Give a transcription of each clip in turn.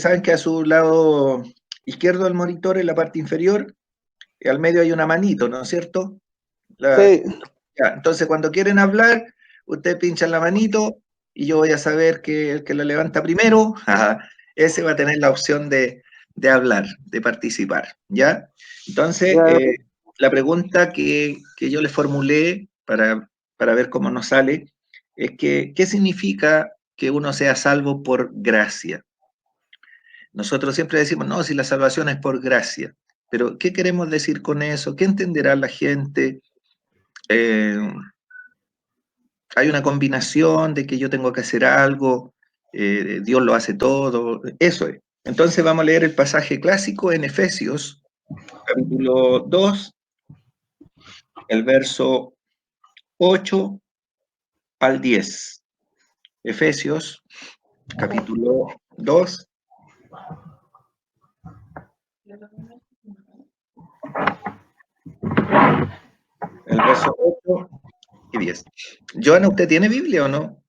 saben que a su lado izquierdo del monitor, en la parte inferior, al medio hay una manito, ¿no es cierto? Sí. Ya, entonces, cuando quieren hablar, ustedes pinchan la manito y yo voy a saber que el que la levanta primero, ese va a tener la opción de hablar, de participar, ¿ya? Entonces, Ya. la pregunta que yo le formulé para ver cómo nos sale es que, ¿qué significa que uno sea salvo por gracia? Nosotros siempre decimos, no, si la salvación es por gracia, pero ¿qué queremos decir con eso? ¿Qué entenderá la gente? Eh, Hay una combinación de que yo tengo que hacer algo, Dios lo hace todo, eso es. Entonces vamos a leer el pasaje clásico en Efesios, capítulo 2, el verso 8 al 10. Efesios, capítulo 2, el verso 8 y 10. Joana, ¿usted tiene Biblia o no?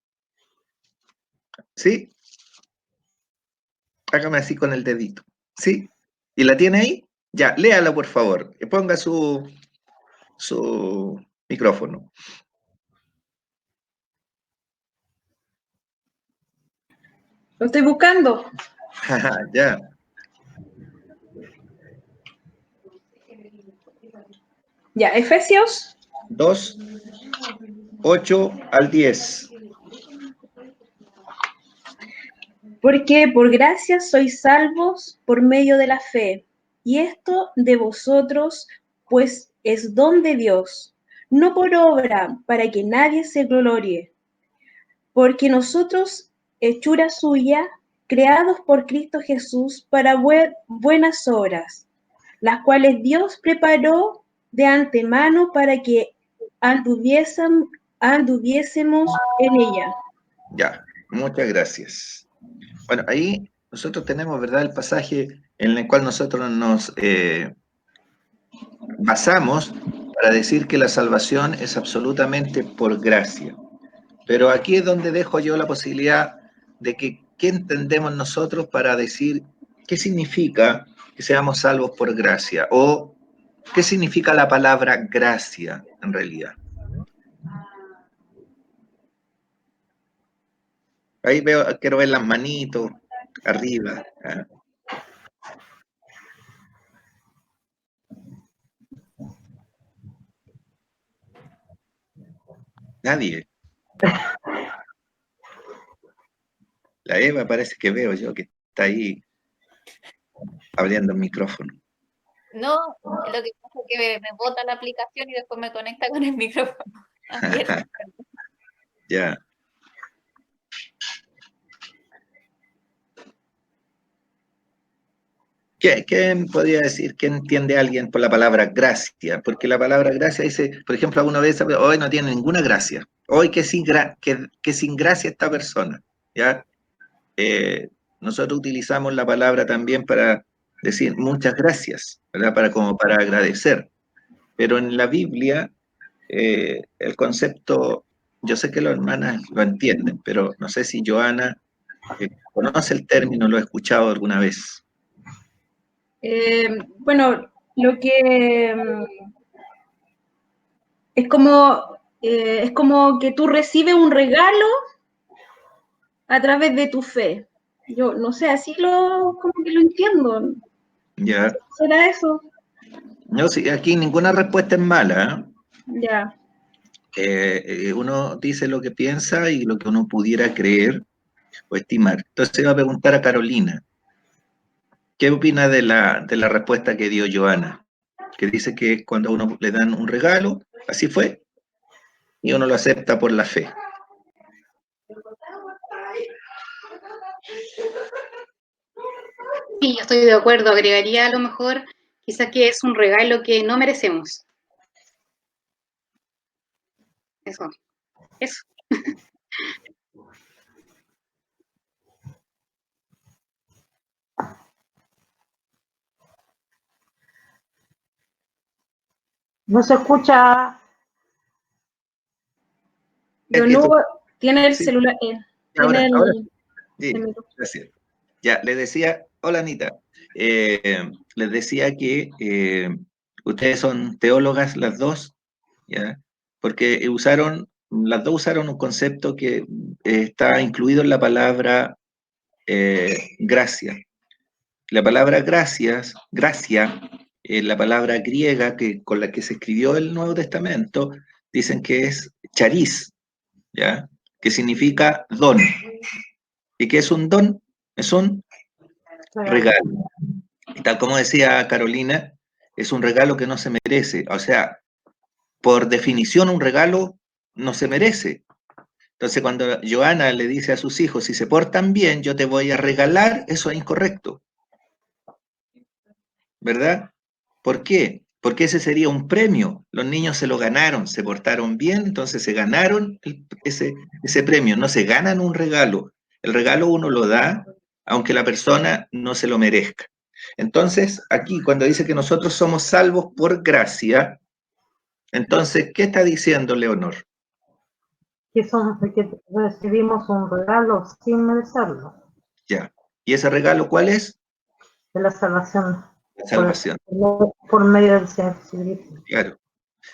¿Sí? Hágame así con el dedito. ¿Sí? ¿Y la tiene ahí? Ya, léala por favor. Ponga su micrófono. Lo estoy buscando. Ya. Ya, Efesios 2, 8 al 10. Porque por gracia sois salvos por medio de la fe, y esto de vosotros, pues es don de Dios, no por obra, para que nadie se glorie, porque nosotros, hechura suya, creados por Cristo Jesús para buenas obras, las cuales Dios preparó de antemano para que anduviésemos en ella. Ya, muchas gracias. Bueno, ahí nosotros tenemos, ¿verdad?, el pasaje en el cual nosotros nos basamos para decir que la salvación es absolutamente por gracia. Pero aquí es donde dejo yo la posibilidad de que qué entendemos nosotros para decir qué significa que seamos salvos por gracia o qué significa la palabra gracia en realidad. Ahí veo, quiero ver las manitos arriba. Nadie. La Eva parece que veo yo que está ahí abriendo el micrófono. No, lo que pasa es que me bota la aplicación y después me conecta con el micrófono abierto. Ya. ¿Qué podría decir? ¿Qué entiende alguien por la palabra gracia? Porque la palabra gracia dice, por ejemplo, alguna vez, hoy no tiene ninguna gracia. Hoy que sin gracia esta persona. ¿Ya? Nosotros utilizamos la palabra también para decir muchas gracias, ¿verdad? Como para agradecer. Pero en la Biblia, el concepto, yo sé que las hermanas lo entienden, pero no sé si Joana conoce el término, lo ha escuchado alguna vez. Bueno, lo que es como que tú recibes un regalo a través de tu fe. Yo no sé, así como que lo entiendo. Ya. ¿Será eso? No, sí, aquí ninguna respuesta es mala. Ya. Uno dice lo que piensa y lo que uno pudiera creer o estimar. Entonces iba a preguntar a Carolina, ¿qué opina de la respuesta que dio Joana? Que dice que cuando a uno le dan un regalo, así fue, y uno lo acepta por la fe. Sí, yo estoy de acuerdo. Agregaría a lo mejor quizás que es un regalo que no merecemos. Eso. No se escucha. Yo no, tiene el Sí. celular, Ahora, tiene ahora el sí, micrófono. gracias. Ya, les decía, hola Anita, les decía que ustedes son teólogas las dos, ¿ya? Porque las dos usaron un concepto que está incluido en la palabra gracia. La palabra gracia, la palabra griega con la que se escribió el Nuevo Testamento, dicen que es charis, ¿ya? Que significa don. ¿Y qué es un don? Es un regalo. Y tal como decía Carolina, es un regalo que no se merece. O sea, por definición un regalo no se merece. Entonces cuando Joana le dice a sus hijos, si se portan bien, yo te voy a regalar, eso es incorrecto. ¿Verdad? ¿Por qué? Porque ese sería un premio. Los niños se lo ganaron, se portaron bien, entonces se ganaron ese premio. No se ganan un regalo. El regalo uno lo da aunque la persona no se lo merezca. Entonces, aquí cuando dice que nosotros somos salvos por gracia, entonces, ¿qué está diciendo Leonor? Que recibimos un regalo sin merecerlo, Ya. ¿Y ese regalo cuál es? de la salvación. La salvación. Por medio del Señor Jesucristo. Claro.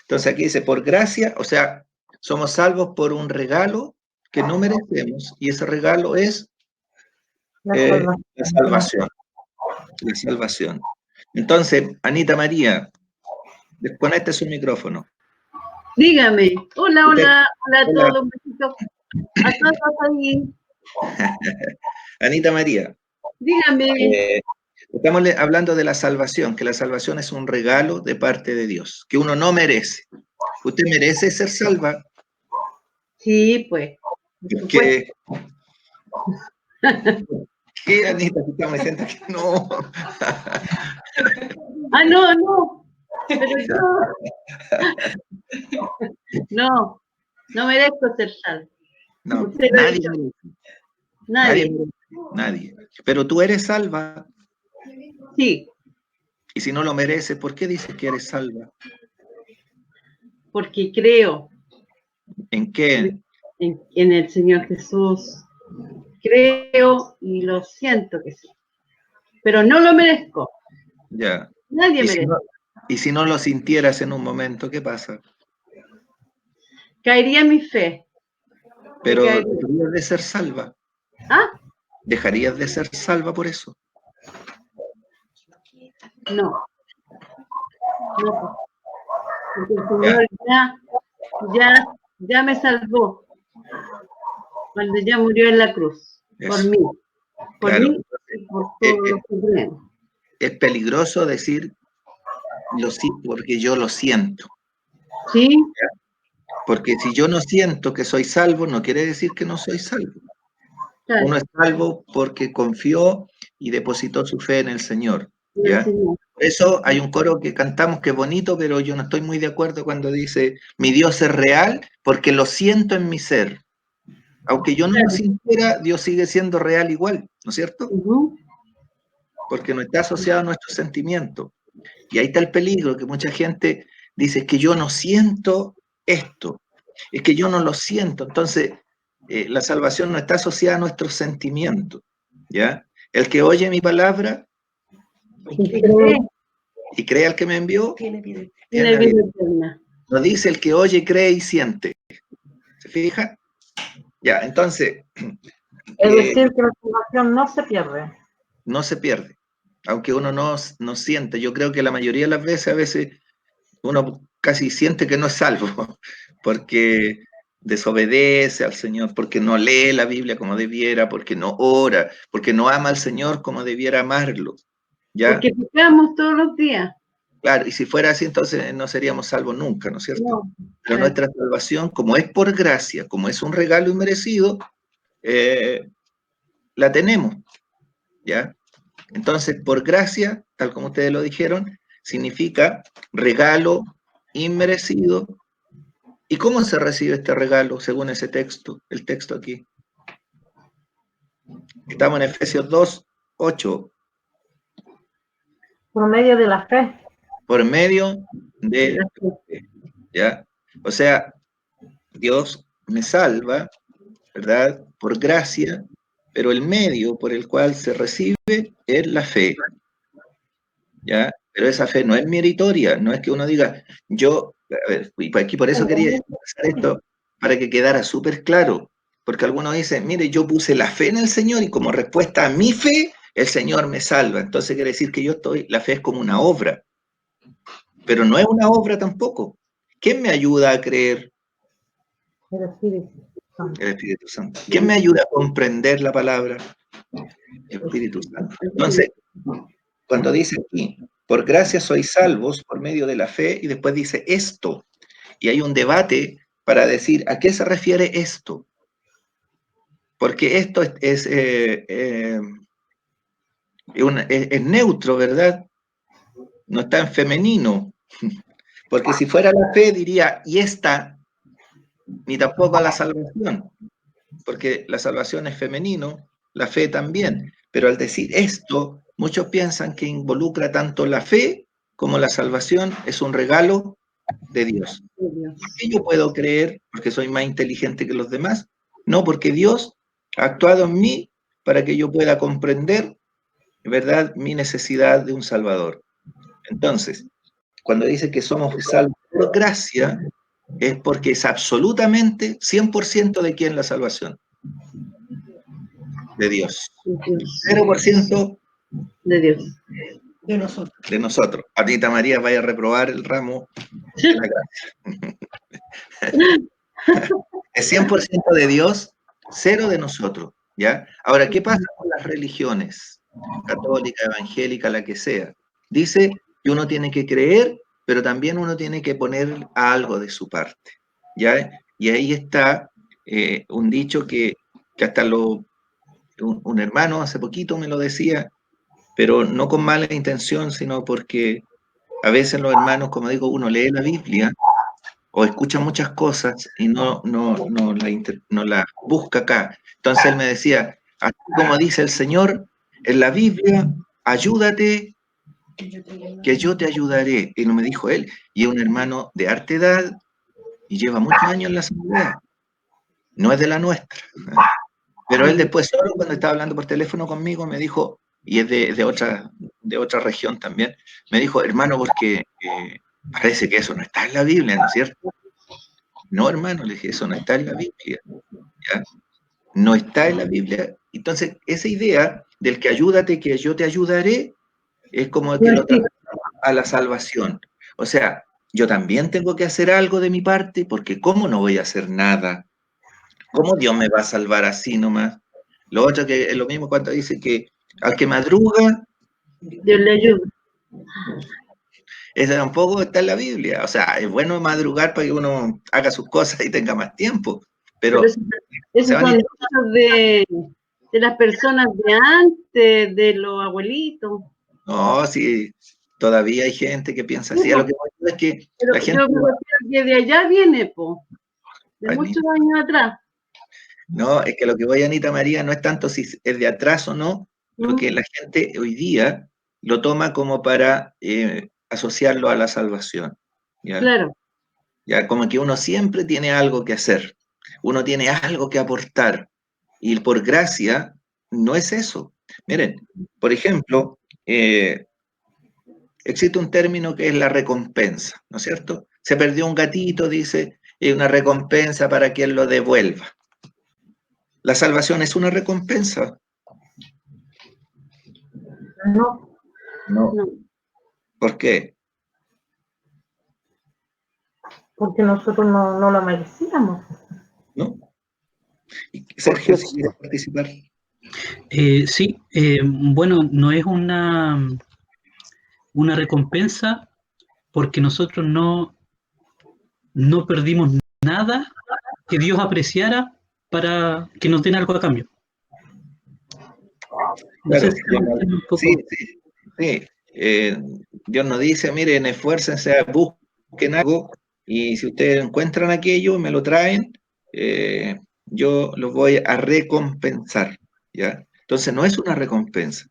Entonces aquí dice, por gracia, o sea, somos salvos por un regalo que no merecemos, y ese regalo es La la salvación. La salvación. Entonces, Anita María, desconecte su micrófono. Dígame. Hola, hola, hola a Hola. todos. Un besito a todos ahí. Anita María, Dígame. estamos hablando de la salvación, que la salvación es un regalo de parte de Dios, que uno no merece. ¿Usted merece ser salva? Sí, pues. ¿Qué, ¿Qué, Anita? Si estamos diciendo que no. Ah, no, no. Pero no merezco ser salvo. No, Usted lo ha nadie dicho. merece. Nadie. Nadie. Pero tú eres salva. Sí, Y si no lo mereces, ¿por qué dices que eres salva? porque creo ¿En qué? en el Señor Jesús. Creo y lo siento que sí. Pero no lo merezco. Ya. Nadie Y si merece. y si no lo sintieras en un momento, ¿qué pasa? Caería mi fe. Pero Caería. dejarías de ser salva. ¿Ah? ¿Dejarías de ser salva por eso? No. No. Porque el Señor ya me salvó cuando ya murió en la cruz, por Eso. mí, por Claro. mí y por todos los que creen. Es peligroso decir porque yo lo siento. ¿Sí? Porque si yo no siento que soy salvo, no quiere decir que no soy salvo. Claro, Uno es salvo porque confió y depositó su fe en el Señor. y el ¿Ya? Señor. Por eso hay un coro que cantamos que es bonito, pero yo no estoy muy de acuerdo cuando dice, mi Dios es real porque lo siento en mi ser. Aunque yo no lo sintiera, Dios sigue siendo real igual, ¿no es cierto? Ujú. Porque no está asociado a nuestros sentimientos. Y ahí está el peligro, que mucha gente dice, es que yo no siento esto, es que yo no lo siento. Entonces, la salvación no está asociada a nuestros sentimientos, ¿ya? El que oye mi palabra y cree al que me envió, Tiene tiene vida vida. eterna. No dice el que oye, cree y siente. ¿Se fija? Ya, entonces, Es decir, que la salvación no se pierde. no se pierde, aunque uno no siente. Yo creo que la mayoría de las veces, a veces, uno casi siente que no es salvo, porque desobedece al Señor, porque no lee la Biblia como debiera, porque no ora, porque no ama al Señor como debiera amarlo. ¿Ya? Porque pecamos todos los días. Claro, y si fuera así, entonces no seríamos salvos nunca, ¿no es cierto? No, Pero claro. nuestra salvación, como es por gracia, como es un regalo inmerecido, la tenemos, ¿ya? Entonces, por gracia, tal como ustedes lo dijeron, significa regalo inmerecido. ¿Y cómo se recibe este regalo según ese texto, el texto aquí? Estamos en Efesios 2, 8. Por medio de la fe. Por medio de la fe, ¿ya? O sea, Dios me salva, ¿verdad? Por gracia, pero el medio por el cual se recibe es la fe, ¿ya? Pero esa fe no es meritoria, no es que uno diga, yo, a ver, y aquí por eso quería expresar esto, para que quedara súper claro, porque algunos dicen, mire, yo puse la fe en el Señor y como respuesta a mi fe, el Señor me salva. Entonces quiere decir que la fe es como una obra, pero no es una obra tampoco. ¿Quién me ayuda a creer? El Espíritu Santo. El Espíritu Santo. ¿Quién me ayuda a comprender la palabra? El Espíritu Santo. Entonces, cuando dice aquí, por gracia sois salvos por medio de la fe, y después dice esto, y hay un debate para decir a qué se refiere esto, porque esto es neutro, ¿verdad? No está en femenino, porque si fuera la fe diría, y esta, ni tampoco la salvación, porque la salvación es femenino, la fe también, pero al decir esto, muchos piensan que involucra tanto la fe como la salvación, es un regalo de Dios. ¿Por qué yo puedo creer? ¿Porque soy más inteligente que los demás? No, porque Dios ha actuado en mí para que yo pueda comprender, ¿verdad?, mi necesidad de un Salvador. Entonces, cuando dice que somos salvos por gracia, es porque es absolutamente 100% de quién la salvación. De Dios. 0% De Dios. de nosotros. Anita María, vaya a reprobar el ramo de la gracia. Es 100% de Dios, 0 de nosotros, ¿ya? Ahora, ¿qué pasa con las religiones? Católica, evangélica, la que sea. Dice que uno tiene que creer, pero también uno tiene que poner algo de su parte, ¿ya? Y ahí está un dicho que hasta un hermano hace poquito me lo decía, pero no con mala intención, sino porque a veces los hermanos, como digo, uno lee la Biblia o escucha muchas cosas y no la busca acá. Entonces él me decía, así como dice el Señor en la Biblia, ayúdate, que yo te ayudaré. Y no me dijo él, y es un hermano de harta edad y lleva muchos años en la asamblea, no es de la nuestra. Pero él después, solo cuando estaba hablando por teléfono conmigo, me dijo, y es de otra región también, me dijo, hermano, porque parece que eso no está en la Biblia, ¿no es cierto? No, hermano, le dije, eso no está en la Biblia, ¿ya? No está en la Biblia. Entonces, esa idea del que ayúdate, que yo te ayudaré, es como que lo trasladamos a la salvación. O sea, yo también tengo que hacer algo de mi parte, porque ¿cómo no voy a hacer nada? ¿Cómo Dios me va a salvar así nomás? Lo otro que es lo mismo cuando dice que al que madruga, Dios le ayuda. eso tampoco está en la Biblia. O sea, es bueno madrugar para que uno haga sus cosas y tenga más tiempo. Pero Esos son dichos de las personas de antes, de los abuelitos. no, sí, todavía hay gente que piensa así. A lo que voy a decir es que Pero la gente... yo me refiero que de allá viene, po, de Ay, muchos años atrás. no, es que lo que voy a Anita María no es tanto si es de atrás o no, lo que la gente hoy día lo toma como para asociarlo a la salvación. ¿Ya? Claro. Ya, como que uno siempre tiene algo que hacer, uno tiene algo que aportar, y por gracia no es eso. Miren, por ejemplo, existe un término que es la recompensa, ¿no es cierto? Se perdió un gatito, dice, y una recompensa para quien lo devuelva. ¿La salvación es una recompensa? No. No. ¿Por qué? Porque nosotros no lo merecíamos. ¿No? Sergio, si quieres participar. Sí, bueno, no es una recompensa porque nosotros no perdimos nada que Dios apreciara para que nos den algo a cambio. No Claro, sé si me entienden un poco. sí. Dios nos dice, miren, esfuércense, busquen algo, y si ustedes encuentran aquello, me lo traen, yo los voy a recompensar, ¿ya? Entonces no es una recompensa,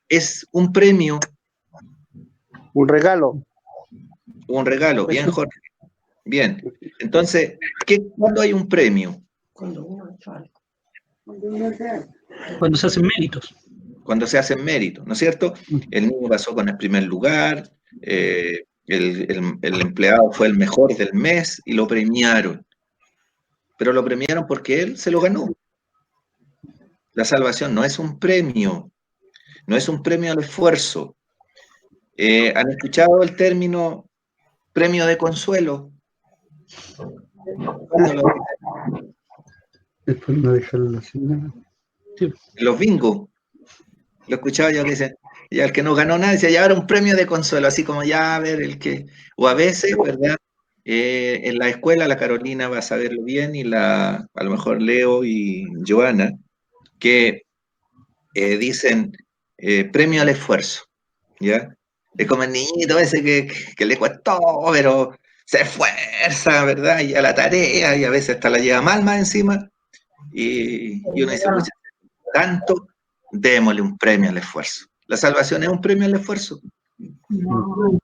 es un premio. Un regalo. Un regalo, bien, Jorge. Bien. Entonces, ¿cuándo hay un premio? Cuando uno ha hecho algo. Cuando se hacen méritos. Cuando se hacen méritos, ¿no es cierto? El niño pasó con el primer lugar, el empleado fue el mejor del mes y lo premiaron. Pero lo premiaron porque él se lo ganó. La salvación no es un premio, no es un premio al esfuerzo. ¿Han escuchado el término premio de consuelo? ¿Cuándo lo dicen? Después no dejarlo sin nada. Sí. Los bingos. Lo he escuchado yo que dicen, ya el que no ganó nada, dice, ya era un premio de consuelo, así como ya a ver el que. O a veces, ¿verdad? En la escuela, la Carolina va a saberlo bien, y a lo mejor Leo y Joana, que dicen premio al esfuerzo, ¿ya? Es como el niñito ese que le costó, pero se esfuerza, ¿verdad? Y a la tarea, y a veces hasta la lleva mal más encima, y uno dice, pucha, tanto, démosle un premio al esfuerzo. La salvación es un premio al esfuerzo, ¿no?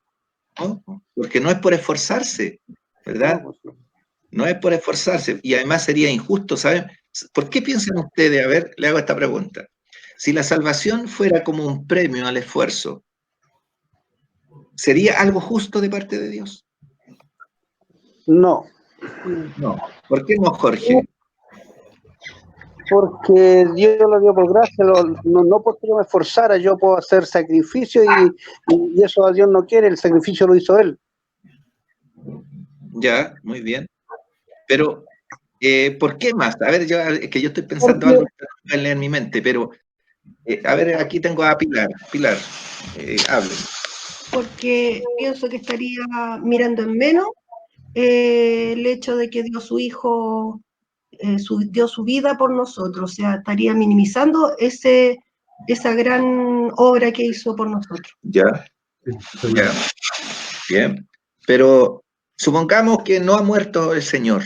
Porque no es por esforzarse, ¿verdad? No es por esforzarse, y además sería injusto, ¿saben? ¿Por qué piensan ustedes? A ver, le hago esta pregunta. Si la salvación fuera como un premio al esfuerzo, ¿sería algo justo de parte de Dios? No, No. ¿Por qué no, Jorge? porque Dios lo dio por gracia, no porque yo me esforzara, yo puedo hacer sacrificio y eso a Dios no quiere, el sacrificio lo hizo Él. Ya, muy bien. Pero, ¿por qué más? A ver, es que yo estoy pensando algo que no puede leer en mi mente, pero, a ver, aquí tengo a Pilar. Pilar, hable. Porque pienso que estaría mirando en menos el hecho de que dio su hijo, dio su vida por nosotros, o sea, estaría minimizando esa gran obra que hizo por nosotros. Ya, ya, bien. Pero supongamos que no ha muerto el Señor,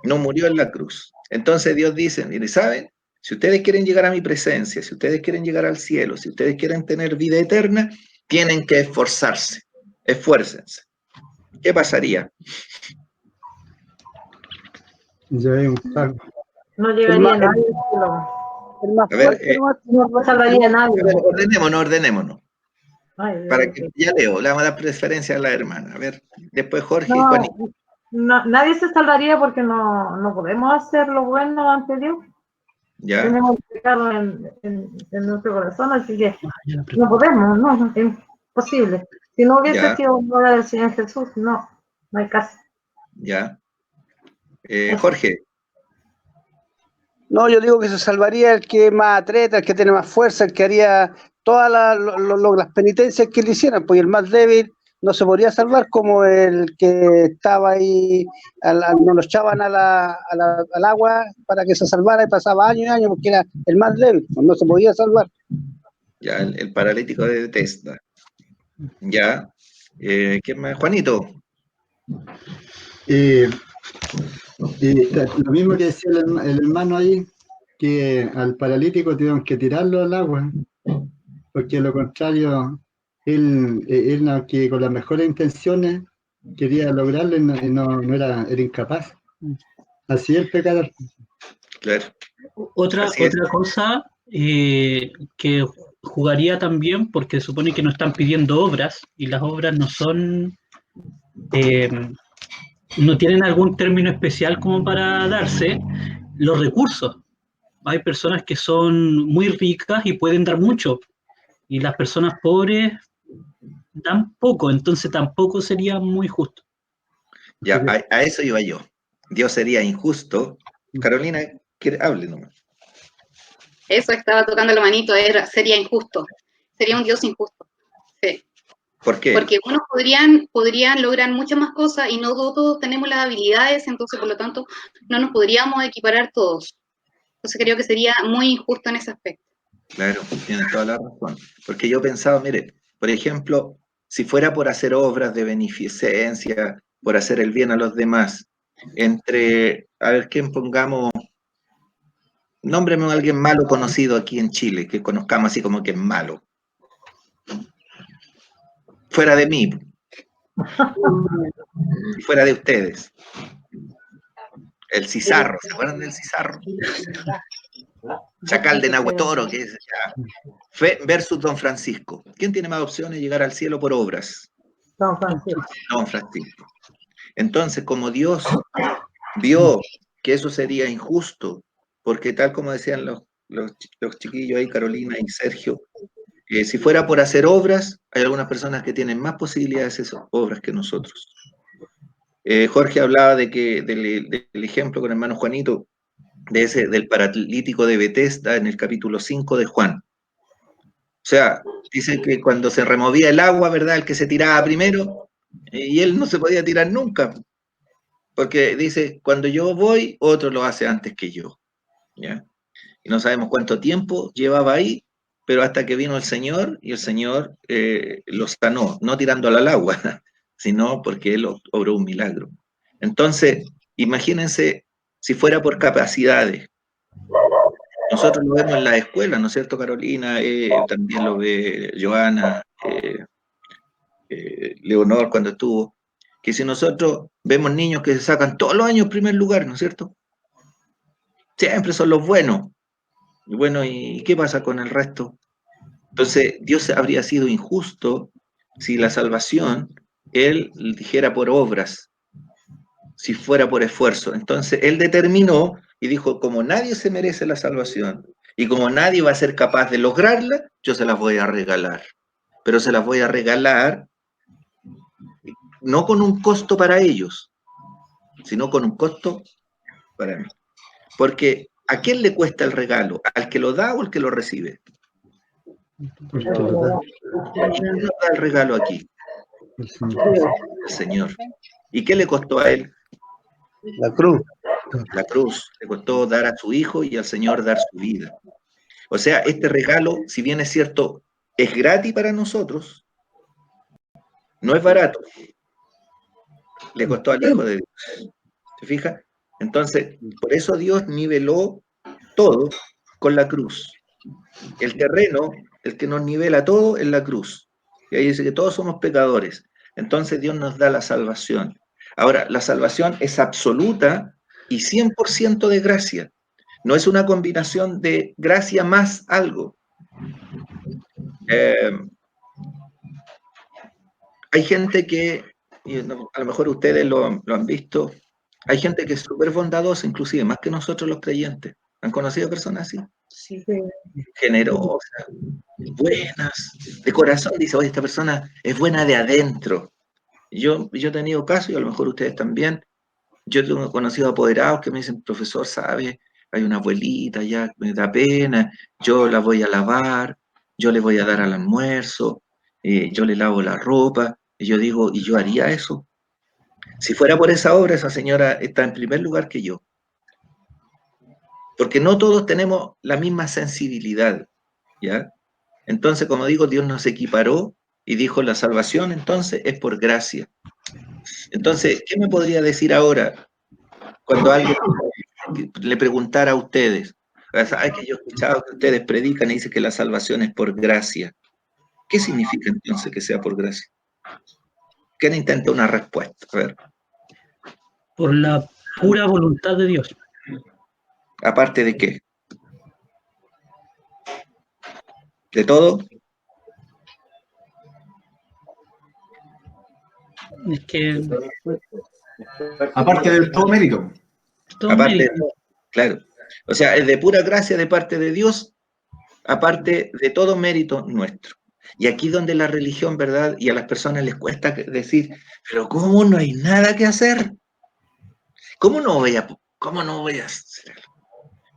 no murió en la cruz. Entonces Dios dice, mire, ¿saben? Si ustedes quieren llegar a mi presencia, si ustedes quieren llegar al cielo, si ustedes quieren tener vida eterna, tienen que esforzarse, esfuércense. ¿Qué pasaría? Ya hay un pago. No llegaría nadie al cielo. El más A ver, fuerte No salvaría a nadie. a ver, ordenémonos. Ay, Para que ya Leo, le vamos a dar preferencia a la hermana. A ver, después Jorge y no, Juanito. nadie se salvaría porque no podemos hacer lo bueno ante Dios. Ya, Tenemos el pecado en nuestro corazón, así que no podemos, no, es imposible. Si no hubiese ya, sido obra del Señor Jesús, no hay caso. ya. Jorge, No, yo digo que se salvaría el que es más atleta, el que tiene más fuerza, el que haría todas las penitencias que le hicieran, pues el más débil no se podría salvar como el que estaba ahí, no lo echaban al agua para que se salvara y pasaba años y años porque era el más débil, pues no se podía salvar. ya, el paralítico de Bethesda. Ya. ¿Qué más? Juanito. Lo mismo que decía el hermano ahí, que al paralítico tuvieron que tirarlo al agua, porque de lo contrario, él que con las mejores intenciones quería lograrlo y no era incapaz. Así es el pecador. Claro. Otra Así es. cosa que jugaría también, porque supone que no están pidiendo obras, y las obras no son, no tienen algún término especial como para darse, los recursos. Hay personas que son muy ricas y pueden dar mucho, y las personas pobres dan poco, entonces tampoco sería muy justo. Ya, a eso iba yo. Dios sería injusto. Carolina, hable nomás. Eso estaba tocando la manito, sería injusto. Sería un Dios injusto. Sí. ¿Por qué? Porque unos podrían lograr muchas más cosas y no todos tenemos las habilidades, entonces por lo tanto no nos podríamos equiparar todos. Entonces creo que sería muy injusto en ese aspecto. Claro, tiene toda la razón. Porque yo pensaba, mire, por ejemplo, si fuera por hacer obras de beneficencia, por hacer el bien a los demás, a ver, ¿quién pongamos? Nómbreme a alguien malo conocido aquí en Chile, que conozcamos así como que es malo. Fuera de mí. Fuera de ustedes. El Cizarro, ¿se acuerdan del Cizarro? Chacal de Nahuatoro, que es Fe versus Don Francisco. ¿Quién tiene más opciones de llegar al cielo por obras? Don Francisco. Don Francisco. Entonces, como Dios vio que eso sería injusto, porque tal como decían los chiquillos ahí, Carolina y Sergio, si fuera por hacer obras, hay algunas personas que tienen más posibilidades de hacer obras que nosotros. Jorge hablaba del ejemplo con el hermano Juanito, del paralítico de Betesda en el capítulo 5 de Juan. O sea, dice que cuando se removía el agua, ¿verdad? El que se tiraba primero, y él no se podía tirar nunca, porque dice, cuando yo voy, otro lo hace antes que yo, ¿ya? Y no sabemos cuánto tiempo llevaba ahí, pero hasta que vino el Señor, y el Señor lo sanó, no tirándolo al agua, sino porque Él obró un milagro. Entonces, imagínense si fuera por capacidades. Nosotros lo vemos en la escuela, ¿no es cierto, Carolina? También lo ve Joana, Leonor cuando estuvo, que si nosotros vemos niños que se sacan todos los años primer lugar, ¿no es cierto? Siempre son los buenos. Y bueno, ¿y qué pasa con el resto? Entonces, Dios habría sido injusto si la salvación, Él dijera por obras, si fuera por esfuerzo. Entonces, Él determinó y dijo, como nadie se merece la salvación y como nadie va a ser capaz de lograrla, yo se las voy a regalar. Pero se las voy a regalar no con un costo para ellos, sino con un costo para mí. Porque, ¿a quién le cuesta el regalo? ¿Al que lo da o al que lo recibe? ¿Quién nos da el regalo aquí? El Señor. ¿Y qué le costó a Él? La cruz. La cruz. Le costó dar a su Hijo y al Señor dar su vida. O sea, este regalo, si bien es cierto, es gratis para nosotros, no es barato. Le costó al Hijo de Dios. ¿Se fija? Entonces, por eso Dios niveló todo con la cruz. El terreno, el que nos nivela todo, es la cruz. Y ahí dice que todos somos pecadores. Entonces Dios nos da la salvación. Ahora, la salvación es absoluta y 100% de gracia. No es una combinación de gracia más algo. Hay gente que, y a lo mejor ustedes lo han visto, hay gente que es súper bondadosa, inclusive, más que nosotros los creyentes. ¿Han conocido personas así? Sí. Generosas, buenas, de corazón, dice, oye, esta persona es buena de adentro. Yo he tenido casos, y a lo mejor ustedes también, yo he conocido apoderados que me dicen, profesor, ¿sabe? Hay una abuelita ya, me da pena, yo la voy a lavar, yo le voy a dar al almuerzo, yo le lavo la ropa, y yo digo, ¿y yo haría eso? Si fuera por esa obra, esa señora está en primer lugar que yo. Porque no todos tenemos la misma sensibilidad, ¿ya? Entonces, como digo, Dios nos equiparó y dijo, la salvación entonces es por gracia. Entonces, ¿qué me podría decir ahora cuando alguien le preguntara a ustedes? ¿Sabes que yo he escuchado que ustedes predican y dicen que la salvación es por gracia? ¿Qué significa entonces que sea por gracia? ¿Quién intenta una respuesta? A ver. Por la pura voluntad de Dios. ¿Aparte de qué? ¿De todo? Es que... Aparte del todo mérito. Todo Aparte mérito. de todo, claro. O sea, es de pura gracia de parte de Dios, aparte de todo mérito nuestro. Y aquí donde la religión, ¿verdad? Y a las personas les cuesta decir, pero ¿cómo no hay nada que hacer? ¿Cómo no voy a hacerlo?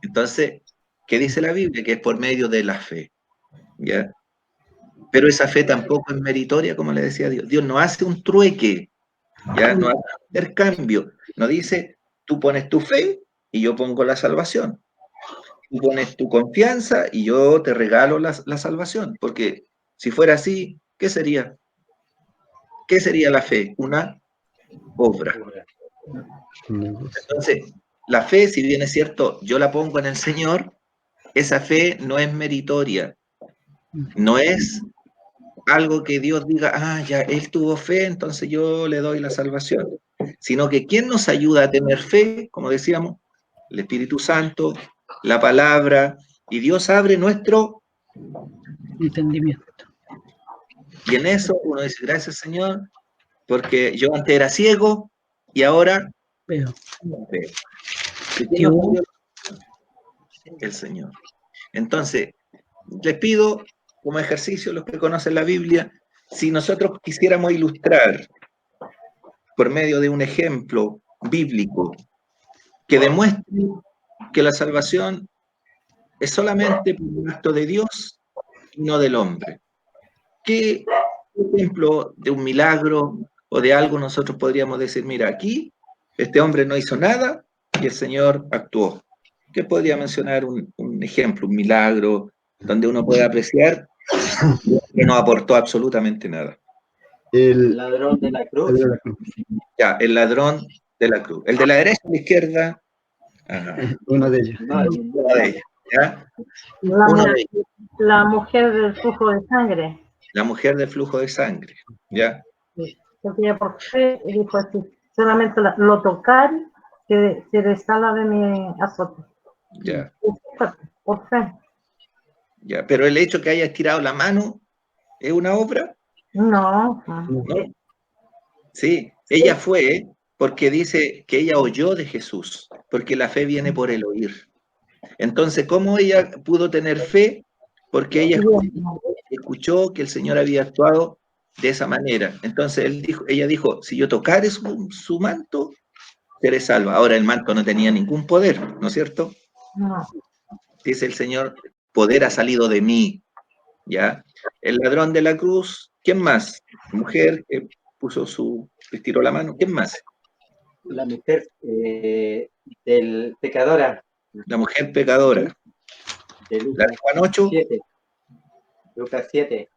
Entonces, ¿qué dice la Biblia? Que es por medio de la fe, ¿ya? Pero esa fe tampoco es meritoria, como le decía Dios. Dios no hace un trueque, ¿ya? No hace un intercambio. No dice, tú pones tu fe y yo pongo la salvación. Tú pones tu confianza y yo te regalo la salvación. Porque si fuera así, ¿qué sería? ¿Qué sería la fe? Una obra. Entonces, la fe, si bien es cierto, yo la pongo en el Señor, esa fe no es meritoria, no es algo que Dios diga, ah, ya, él tuvo fe, entonces yo le doy la salvación. Sino que ¿quién nos ayuda a tener fe? Como decíamos, el Espíritu Santo, la palabra, y Dios abre nuestro entendimiento. Y en eso uno dice, gracias Señor, porque yo antes era ciego y ahora Veo. veo. ¿Y quién ¿Qué nos hubo? dio? El Señor. Entonces, les pido como ejercicio, los que conocen la Biblia, si nosotros quisiéramos ilustrar por medio de un ejemplo bíblico que demuestre que la salvación es solamente por un acto de Dios y no del hombre. ¿Qué ejemplo de un milagro o de algo nosotros podríamos decir, mira, aquí este hombre no hizo nada y el Señor actuó? ¿Qué podría mencionar un ejemplo, un milagro, donde uno puede apreciar que no aportó absolutamente nada? El ladrón de la cruz. Ya, el ladrón de la cruz. El de la derecha o la izquierda. Ajá. Uno de ellos. Uno de ellos. ¿Ya? La mujer del flujo de sangre. La mujer del flujo de sangre. ¿Ya? Sí. Porque ella por fe dijo así, solamente lo tocar, que se desala de mi azote. Ya. Por fe. Ya. Pero el hecho que haya estirado la mano es una obra. No. ¿No? Sí, ella fue porque dice que ella oyó de Jesús, porque la fe viene por el oír. Entonces, ¿cómo ella pudo tener fe? Porque ella escuchó que el Señor había actuado de esa manera. Entonces ella dijo, si yo tocare su manto, seré salva. Ahora el manto no tenía ningún poder, ¿no es cierto? No. Dice el Señor, poder ha salido de mí. ¿Ya? El ladrón de la cruz, ¿quién más? Mujer que estiró la mano, ¿quién más? La mujer del pecadora. La mujer pecadora. De ¿La Lucas de Juan 8? 7. Lucas 7.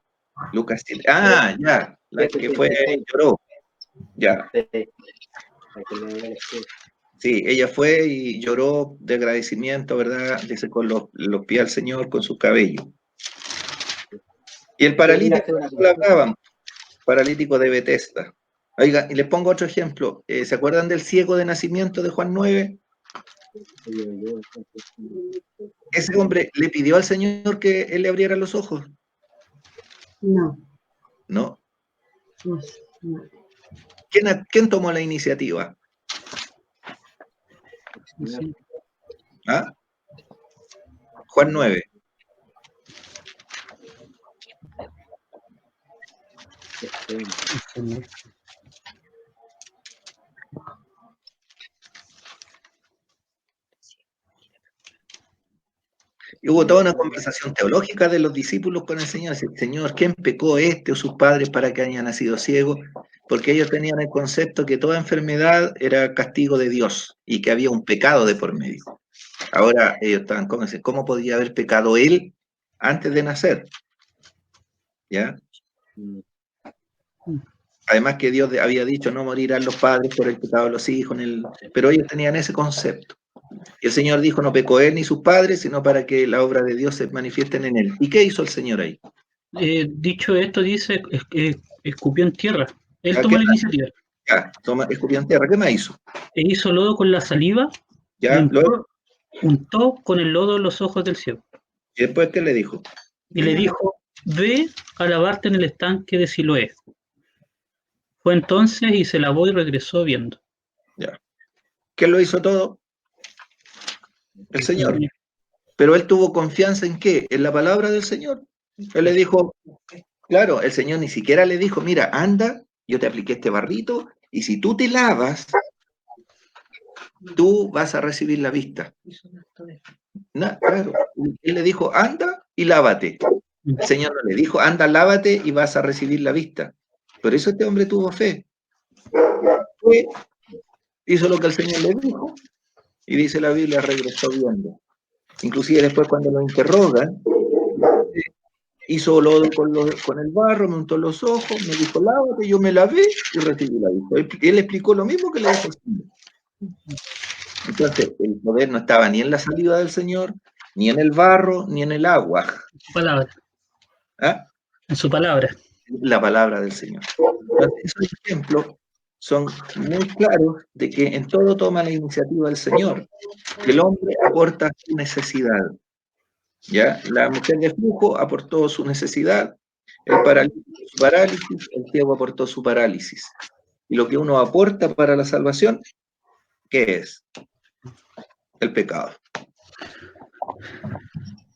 Lucas 7. Ah, ya. La que fue, lloró. Ya. Sí, ella fue y lloró de agradecimiento, ¿verdad? Le secó los pies al Señor con su cabello. Y el paralítico, lo hablaban, paralítico de Betesda. Oiga, y les pongo otro ejemplo. ¿Se acuerdan del ciego de nacimiento de Juan 9? Ese hombre le pidió al Señor que él le abriera los ojos. No. ¿No? No. ¿Quién tomó la iniciativa? Sí. ¿Ah? Juan 9. Y hubo toda una conversación teológica de los discípulos con el Señor. Señor, ¿quién pecó este o sus padres para que haya nacido ciego? Porque ellos tenían el concepto que toda enfermedad era castigo de Dios y que había un pecado de por medio. Ahora ellos estaban como dicen, ¿cómo podía haber pecado él antes de nacer? ¿Ya? Además que Dios había dicho, no morirán los padres por el pecado de los hijos, pero ellos tenían ese concepto. Y el Señor dijo, no pecó él ni sus padres, sino para que la obra de Dios se manifieste en él. ¿Y qué hizo el Señor ahí? Dicho esto, dice, escupió en tierra. Él tomó la iniciativa. Ya, escupió en tierra. ¿Qué más hizo? E hizo lodo con la saliva, ya, untó con el lodo los ojos del ciego. ¿Y después qué le dijo? Y le dijo, ve a lavarte en el estanque de Siloé. Fue entonces y se lavó y regresó viendo. Ya. ¿Quién lo hizo todo? El Señor. Pero él tuvo confianza en qué? En la palabra del Señor. Él le dijo, claro, el Señor ni siquiera le dijo, mira, anda, yo te apliqué este barrito, y si tú te lavas, tú vas a recibir la vista. No, claro. Él le dijo, anda y lávate. El Señor no le dijo, anda, lávate y vas a recibir la vista. Por eso este hombre tuvo fe. Hizo lo que el Señor le dijo, y dice la Biblia, regresó viendo. Inclusive después cuando lo interrogan, hizo lodo con el barro, me untó los ojos, me dijo, lávate, yo me lavé y recibí la vista. Él explicó lo mismo que le dijo el Señor. Entonces, el poder no estaba ni en la saliva del Señor, ni en el barro, ni en el agua. En su palabra. ¿Ah? En su palabra. la palabra del Señor. Entonces, esos ejemplos son muy claros de que en todo toma la iniciativa del Señor. El hombre aporta su necesidad. ¿Ya? La mujer de flujo aportó su necesidad, el paralítico su parálisis, el ciego aportó su parálisis. Y lo que uno aporta para la salvación, ¿qué es? El pecado.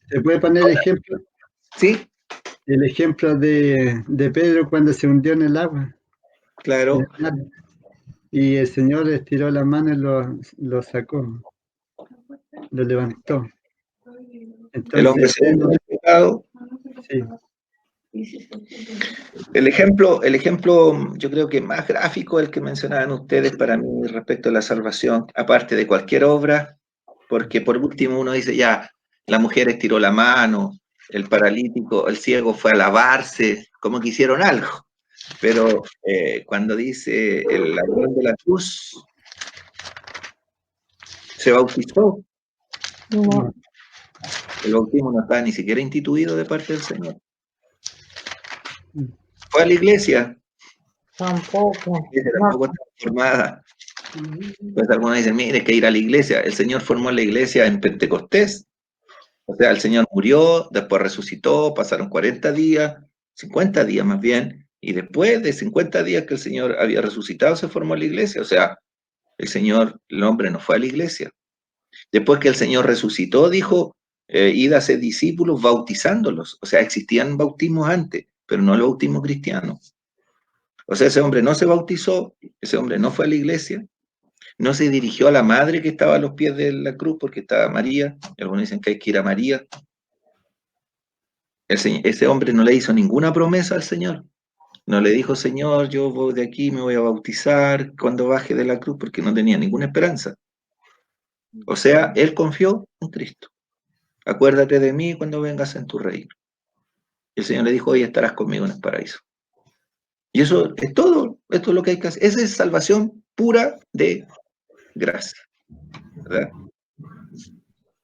¿Se puede poner ejemplo? ¿Sí? El ejemplo de Pedro cuando se hundió en el agua. Claro. Y el Señor estiró la mano y lo sacó, lo levantó. Entonces, El hombre se hunde en el pecado. Sí. El ejemplo, yo creo que más gráfico, el que mencionaban ustedes para mí respecto a la salvación, aparte de cualquier obra, porque por último uno dice, ya, la mujer estiró la mano, el paralítico, el ciego fue a lavarse, como que hicieron algo. Pero cuando dice el ladrón de la cruz, se bautizó. No. El bautismo no estaba ni siquiera instituido de parte del Señor. Fue a la iglesia. Tampoco. La iglesia tampoco estaba formada. Pues algunos dicen, mire, que ir a la iglesia. El Señor formó la iglesia en Pentecostés. O sea, el Señor murió, después resucitó, pasaron 40 días, 50 días más bien, y después de 50 días que el Señor había resucitado, se formó la iglesia. O sea, el hombre no fue a la iglesia. Después que el Señor resucitó, dijo, id a hacer discípulos bautizándolos. O sea, existían bautismos antes, pero no el bautismo cristiano. O sea, ese hombre no se bautizó, ese hombre no fue a la iglesia, no se dirigió a la madre que estaba a los pies de la cruz porque estaba María, y algunos dicen que hay que ir a María. Ese hombre no le hizo ninguna promesa al Señor. No le dijo, Señor, yo voy de aquí, me voy a bautizar cuando baje de la cruz, porque no tenía ninguna esperanza. O sea, él confió en Cristo. Acuérdate de mí cuando vengas en tu reino. Y el Señor le dijo, hoy estarás conmigo en el paraíso. Y eso es todo, esto es lo que hay que hacer. Esa es salvación pura de gracia. ¿Verdad?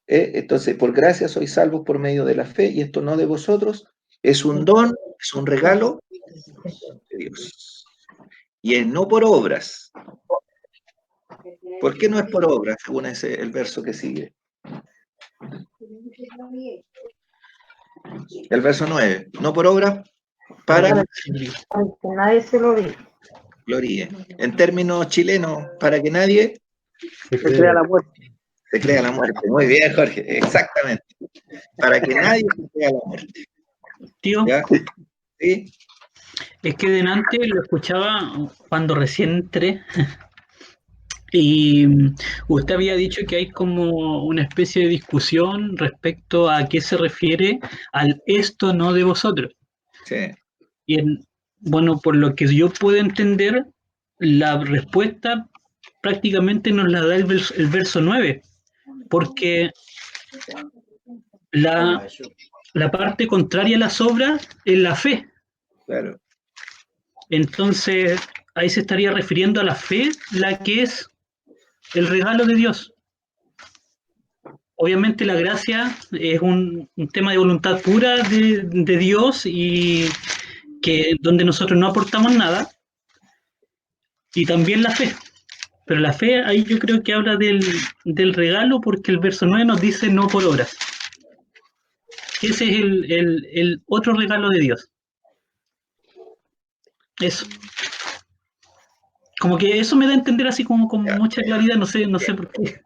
Entonces, por gracia sois salvos por medio de la fe, y esto no de vosotros, es un don, es un regalo de Dios. Y es no por obras. ¿Por qué no es por obras, según el verso que sigue? El verso 9. No por obras, para que nadie se lo diga. gloria. En términos chilenos, para que nadie se crea la muerte. Se crea la muerte. Muy bien, Jorge, exactamente. Para que nadie se crea la muerte. Tío, ¿Ya? ¿Sí? es que delante lo escuchaba cuando recién entré y usted había dicho que hay como una especie de discusión respecto a qué se refiere al esto no de vosotros. Sí. Y bueno, por lo que yo puedo entender, la respuesta prácticamente nos la da el verso 9, porque la parte contraria a las obras es la fe. Claro. Entonces, ahí se estaría refiriendo a la fe, la que es el regalo de Dios. Obviamente la gracia es un tema de voluntad pura de Dios y que donde nosotros no aportamos nada, y también la fe. Pero la fe ahí yo creo que habla del regalo, porque el verso 9 nos dice no por obras. Ese es el otro regalo de Dios. Eso. Como que eso me da a entender así como con mucha claridad, no sé por qué.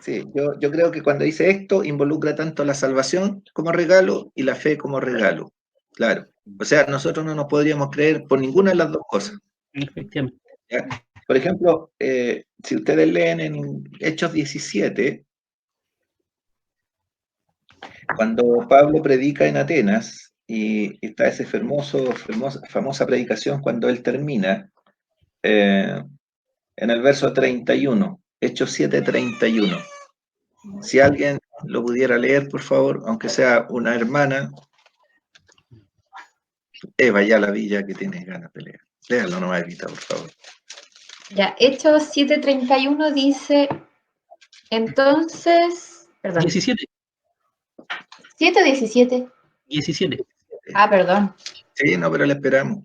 Sí, yo creo que cuando dice esto, involucra tanto la salvación como regalo y la fe como regalo. Claro. O sea, nosotros no nos podríamos creer por ninguna de las dos cosas. Efectivamente. ¿Ya? Por ejemplo, si ustedes leen en Hechos 17, cuando Pablo predica en Atenas, y está esa famosa predicación cuando él termina, en el verso 31, Hechos 7, 31. Si alguien lo pudiera leer, por favor, aunque sea una hermana. Eva, ya la vi, ya que tienes ganas de leer. Léalo nomás, Evita, por favor. Ya, Hechos 7:31 dice, entonces, perdón. 17. ¿7 o 17? 17. Ah, perdón. Sí, no, pero la esperamos.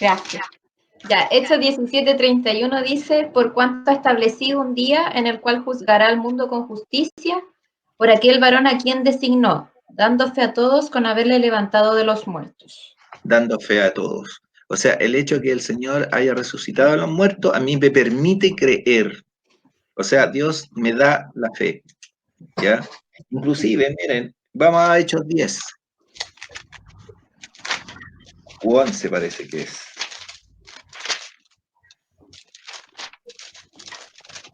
Gracias. Ya, Hechos 17:31 dice, por cuanto ha establecido un día en el cual juzgará al mundo con justicia, por aquel varón a quien designó, dando fe a todos con haberle levantado de los muertos. Dando fe a todos. O sea, el hecho de que el Señor haya resucitado a los muertos a mí me permite creer. O sea, Dios me da la fe. ¿Ya? Inclusive, miren, vamos a Hechos 10. U 11 parece que es.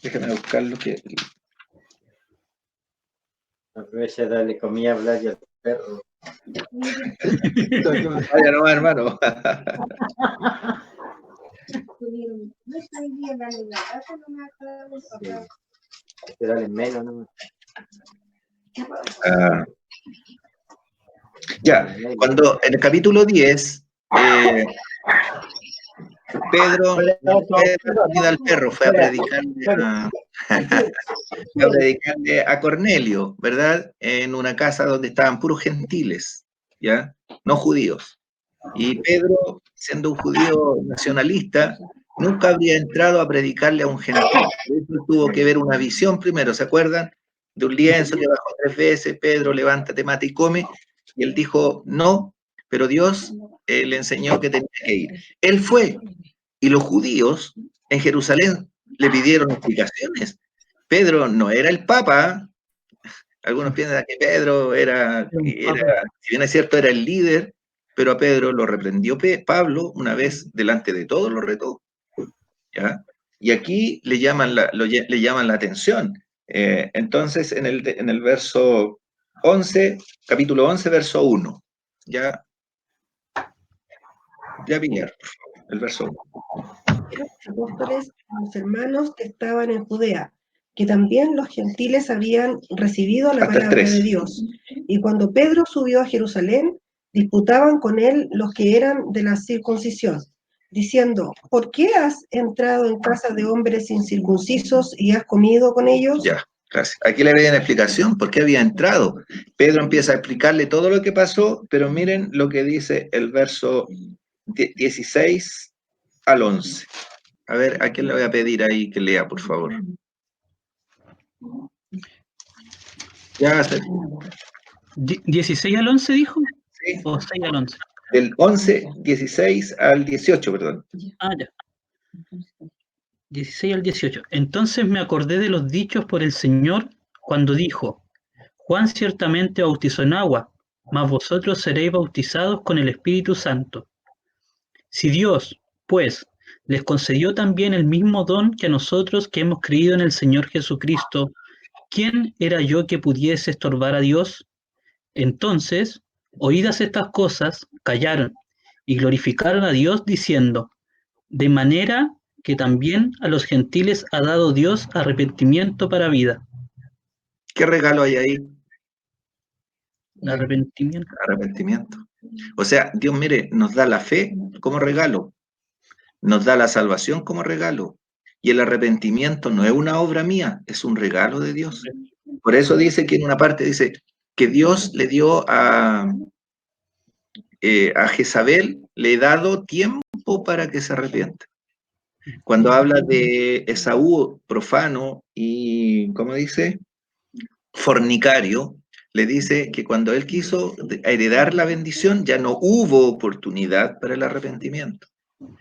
Déjame buscarlo que... Aprovecha, dale comida a Blas y al perro. Vaya nomás, hermano. Dale menos, ¿no? Ah, ya, cuando en el capítulo 10, Pedro fue al perro, fue a predicarle a Cornelio, ¿verdad? En una casa donde estaban puros gentiles, ¿ya? No judíos. Y Pedro, siendo un judío nacionalista, nunca habría entrado a predicarle a un gentil. Por eso tuvo que ver una visión primero, ¿se acuerdan? De un lienzo que bajó 3 veces, Pedro, levántate, mata y come. Y él dijo, no, pero Dios le enseñó que tenía que ir. Él fue, y los judíos en Jerusalén le pidieron explicaciones. Pedro no era el papa. Algunos piensan que Pedro era, si bien es cierto, era el líder, pero a Pedro lo reprendió Pablo una vez delante de todos, lo retó. ¿Ya? Y aquí le llaman la atención. Entonces, en el verso 11, capítulo 11, verso 1. Ya Villar, por favor, el verso 1. Los apóstoles, los hermanos que estaban en Judea, que también los gentiles habían recibido la palabra de Dios. Y cuando Pedro subió a Jerusalén, disputaban con él los que eran de la circuncisión, diciendo, ¿por qué has entrado en casa de hombres incircuncisos y has comido con ellos? Ya, gracias. Aquí le doy una explicación, por qué había entrado. Pedro empieza a explicarle todo lo que pasó, pero miren lo que dice el verso 16 al 11. A ver, ¿a quién le voy a pedir ahí que lea, por favor? Ya, 16 al 11 dijo. Sí. O 6 al 11. Del 11, 16 al 18, perdón. Ah, ya. 16 al 18. Entonces me acordé de los dichos por el Señor cuando dijo, Juan ciertamente bautizó en agua, mas vosotros seréis bautizados con el Espíritu Santo. Si Dios, pues, les concedió también el mismo don que a nosotros que hemos creído en el Señor Jesucristo, ¿quién era yo que pudiese estorbar a Dios? Entonces, oídas estas cosas, callaron y glorificaron a Dios diciendo, de manera que también a los gentiles ha dado Dios arrepentimiento para vida. ¿Qué regalo hay ahí? Arrepentimiento. Arrepentimiento. O sea, Dios, mire, nos da la fe como regalo, nos da la salvación como regalo, y el arrepentimiento no es una obra mía, es un regalo de Dios. Por eso dice que en una parte dice que Dios le dio a Jezabel, le he dado tiempo para que se arrepienta. Cuando habla de Esaú profano y, ¿cómo dice? Fornicario, le dice que cuando él quiso heredar la bendición ya no hubo oportunidad para el arrepentimiento.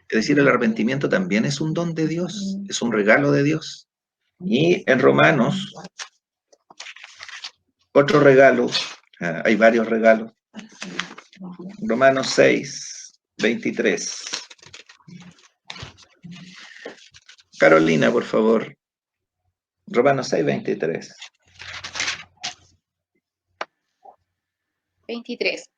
Es decir, el arrepentimiento también es un don de Dios, es un regalo de Dios. Y en Romanos, otro regalo, hay varios regalos. Romanos 6, 23. Carolina, por favor. Romanos 6, 23. 23.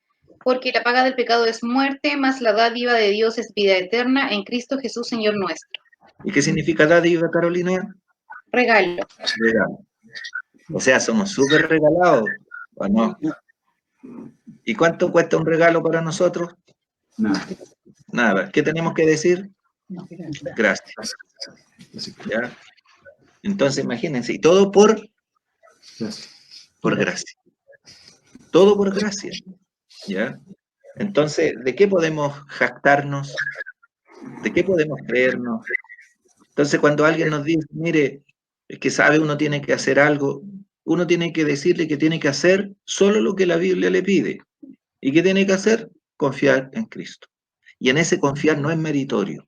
Porque la paga del pecado es muerte, mas la dádiva de Dios es vida eterna en Cristo Jesús, Señor nuestro. ¿Y qué significa dádiva, Carolina? Regalo. Regalo. O sea, somos súper regalados, ¿o no? ¿Y cuánto cuesta un regalo para nosotros? Nada. Nada. ¿Qué tenemos que decir? Gracias. ¿Ya? Entonces, imagínense, y todo por gracia. Todo por gracia. ¿Ya? Entonces, ¿de qué podemos jactarnos? ¿De qué podemos creernos? Entonces, cuando alguien nos dice, mire, es que sabe, uno tiene que hacer algo, uno tiene que decirle que tiene que hacer solo lo que la Biblia le pide. ¿Y qué tiene que hacer? Confiar en Cristo. Y en ese confiar no es meritorio.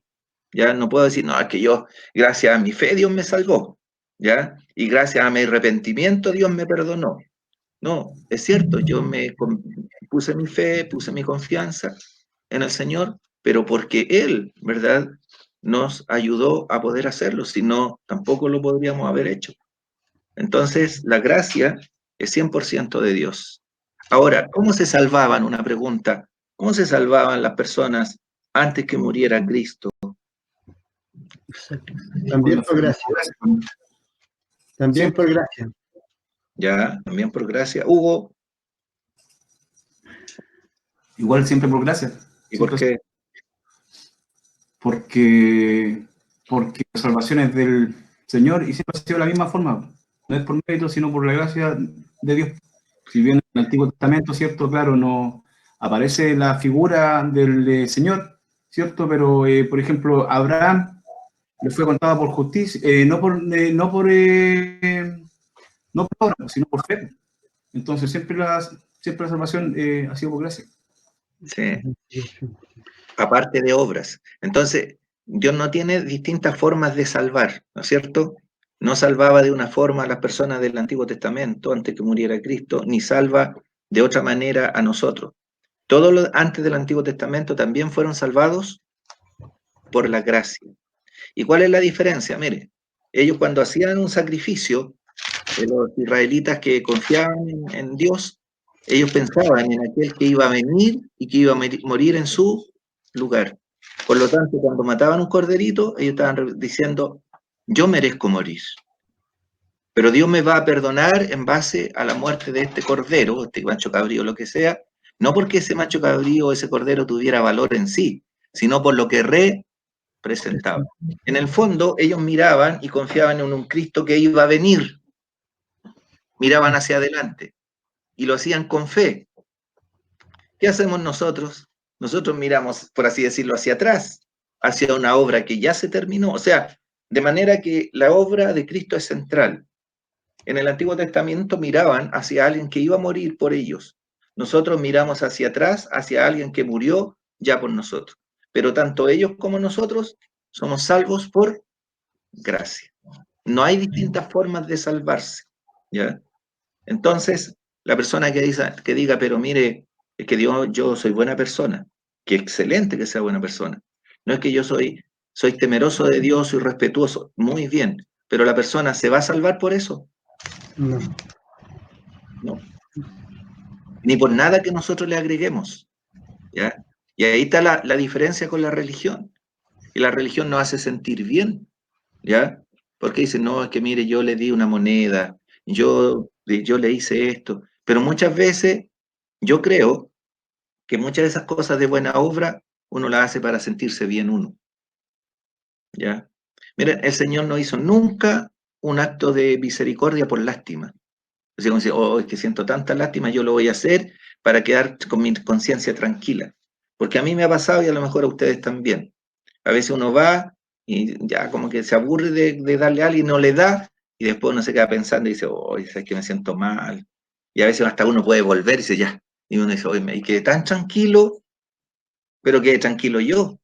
Ya no puedo decir, no, es que yo, gracias a mi fe, Dios me salvó. ¿Ya? Y gracias a mi arrepentimiento, Dios me perdonó. No, es cierto, puse mi fe, puse mi confianza en el Señor, pero porque Él, ¿verdad?, nos ayudó a poder hacerlo, si no, tampoco lo podríamos haber hecho. Entonces, la gracia es 100% de Dios. Ahora, ¿cómo se salvaban? Una pregunta. ¿Cómo se salvaban las personas antes que muriera Cristo? También por gracia. También por gracia. Ya, también por gracia. Hugo. Igual siempre por gracia. ¿Y por qué? Porque la salvación es del Señor y siempre ha sido de la misma forma. No es por mérito, sino por la gracia de Dios. Si bien en el Antiguo Testamento, ¿cierto? Claro, no aparece la figura del Señor, ¿cierto? Pero, por ejemplo, Abraham le fue contado por justicia, no por obra, sino por fe. Entonces, siempre la salvación ha sido por gracia. Sí. Aparte de obras. Entonces, Dios no tiene distintas formas de salvar, ¿no es cierto? No salvaba de una forma a las personas del Antiguo Testamento antes que muriera Cristo, ni salva de otra manera a nosotros. Todos los antes del Antiguo Testamento también fueron salvados por la gracia. ¿Y cuál es la diferencia? Mire, ellos cuando hacían un sacrificio, los israelitas que confiaban en Dios, ellos pensaban en aquel que iba a venir y que iba a morir en su lugar. Por lo tanto, cuando mataban un corderito, ellos estaban diciendo, yo merezco morir, pero Dios me va a perdonar en base a la muerte de este cordero, este macho cabrío, lo que sea, no porque ese macho cabrío o ese cordero tuviera valor en sí, sino por lo que representaba. En el fondo, ellos miraban y confiaban en un Cristo que iba a venir, miraban hacia adelante y lo hacían con fe. ¿Qué hacemos nosotros? Nosotros miramos, por así decirlo, hacia atrás, hacia una obra que ya se terminó. O sea, de manera que la obra de Cristo es central. En el Antiguo Testamento miraban hacia alguien que iba a morir por ellos. Nosotros miramos hacia atrás, hacia alguien que murió ya por nosotros. Pero tanto ellos como nosotros somos salvos por gracia. No hay distintas formas de salvarse, ¿ya? Entonces, la persona que diga, pero mire, es que yo soy buena persona, que excelente que sea buena persona. No es que yo soy temeroso de Dios, soy respetuoso, muy bien, pero la persona ¿se va a salvar por eso? No. No. Ni por nada que nosotros le agreguemos, ¿ya? Y ahí está la diferencia con la religión. Y la religión nos hace sentir bien, ¿ya? Porque dice, no, es que mire, yo le di una moneda, yo le hice esto, pero muchas veces yo creo que muchas de esas cosas de buena obra uno las hace para sentirse bien uno, ¿ya? Miren, el Señor no hizo nunca un acto de misericordia por lástima. O sea, como dice, oh, es que siento tanta lástima, yo lo voy a hacer para quedar con mi conciencia tranquila. Porque a mí me ha pasado y a lo mejor a ustedes también. A veces uno va y ya como que se aburre de darle a alguien, no le da, y después uno se queda pensando y dice, oh, es que me siento mal. Y a veces hasta uno puede volver y dice, ya. Y uno dice, oye, me quedé tan tranquilo, pero quedé tranquilo yo.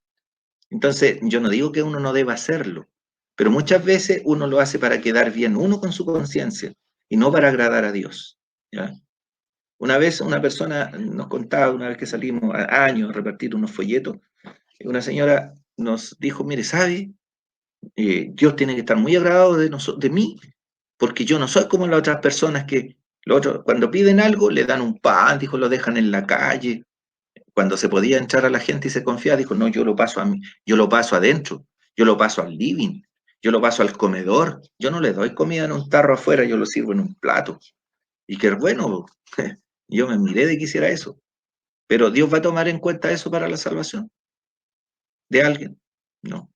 Entonces, yo no digo que uno no deba hacerlo, pero muchas veces uno lo hace para quedar bien uno con su conciencia y no para agradar a Dios, ¿ya? Una vez una persona nos contaba, una vez que salimos a años a repartir unos folletos, una señora nos dijo, mire, ¿sabe? Dios tiene que estar muy agradado de mí, porque yo no soy como las otras personas que cuando piden algo le dan un pan, dijo, lo dejan en la calle. Cuando se podía entrar a la gente y se confiaba, dijo, no, yo lo paso yo lo paso adentro, yo lo paso al living, yo lo paso al comedor, yo no le doy comida en un tarro afuera, yo lo sirvo en un plato. Y que bueno, yo me miré de que hiciera eso. Pero Dios va a tomar en cuenta eso para la salvación de alguien. No,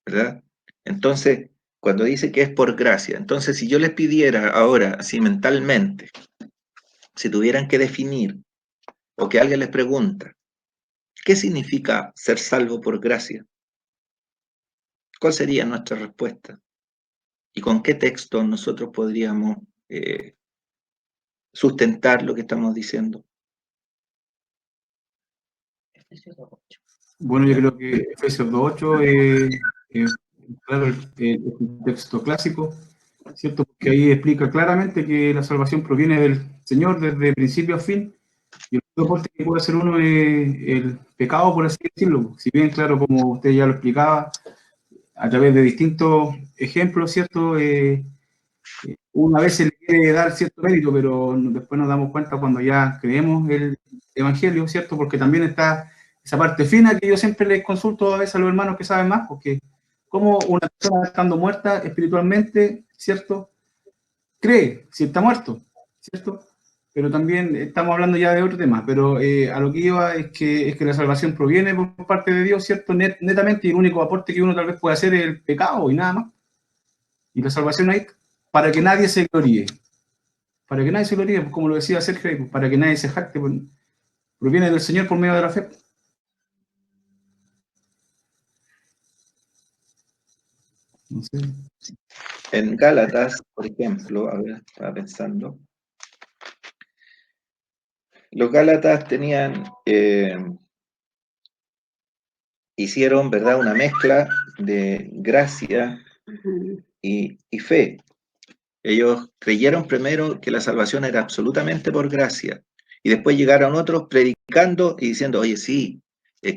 ¿verdad? Entonces, cuando dice que es por gracia, entonces si yo les pidiera ahora, así mentalmente, si tuvieran que definir, o que alguien les pregunta, ¿qué significa ser salvo por gracia? ¿Cuál sería nuestra respuesta? ¿Y con qué texto nosotros podríamos sustentar lo que estamos diciendo? Bueno, yo creo que Efesios 2:8 es claro, el texto clásico, ¿cierto? Porque ahí explica claramente que la salvación proviene del Señor desde principio a fin, y el único aporte que puede hacer uno es el pecado, por así decirlo. Si bien, claro, como usted ya lo explicaba, a través de distintos ejemplos, ¿cierto? Uno a veces le quiere dar cierto mérito, pero después nos damos cuenta cuando ya creemos el Evangelio, ¿cierto? Porque también está esa parte fina que yo siempre les consulto a veces a los hermanos que saben más, porque como una persona estando muerta espiritualmente, ¿cierto? Cree si está muerto, ¿cierto? Pero también estamos hablando ya de otro tema, pero a lo que iba es que la salvación proviene por parte de Dios, ¿cierto? Netamente, y el único aporte que uno tal vez puede hacer es el pecado y nada más. Y la salvación ahí para que nadie se gloríe. Para que nadie se gloríe, como lo decía Sergio, para que nadie se jacte, proviene del Señor por medio de la fe. No sé. En Gálatas, por ejemplo, a ver, estaba pensando, los Gálatas tenían, hicieron, ¿verdad?, una mezcla de gracia y fe. Ellos creyeron primero que la salvación era absolutamente por gracia, y después llegaron otros predicando y diciendo, oye, sí,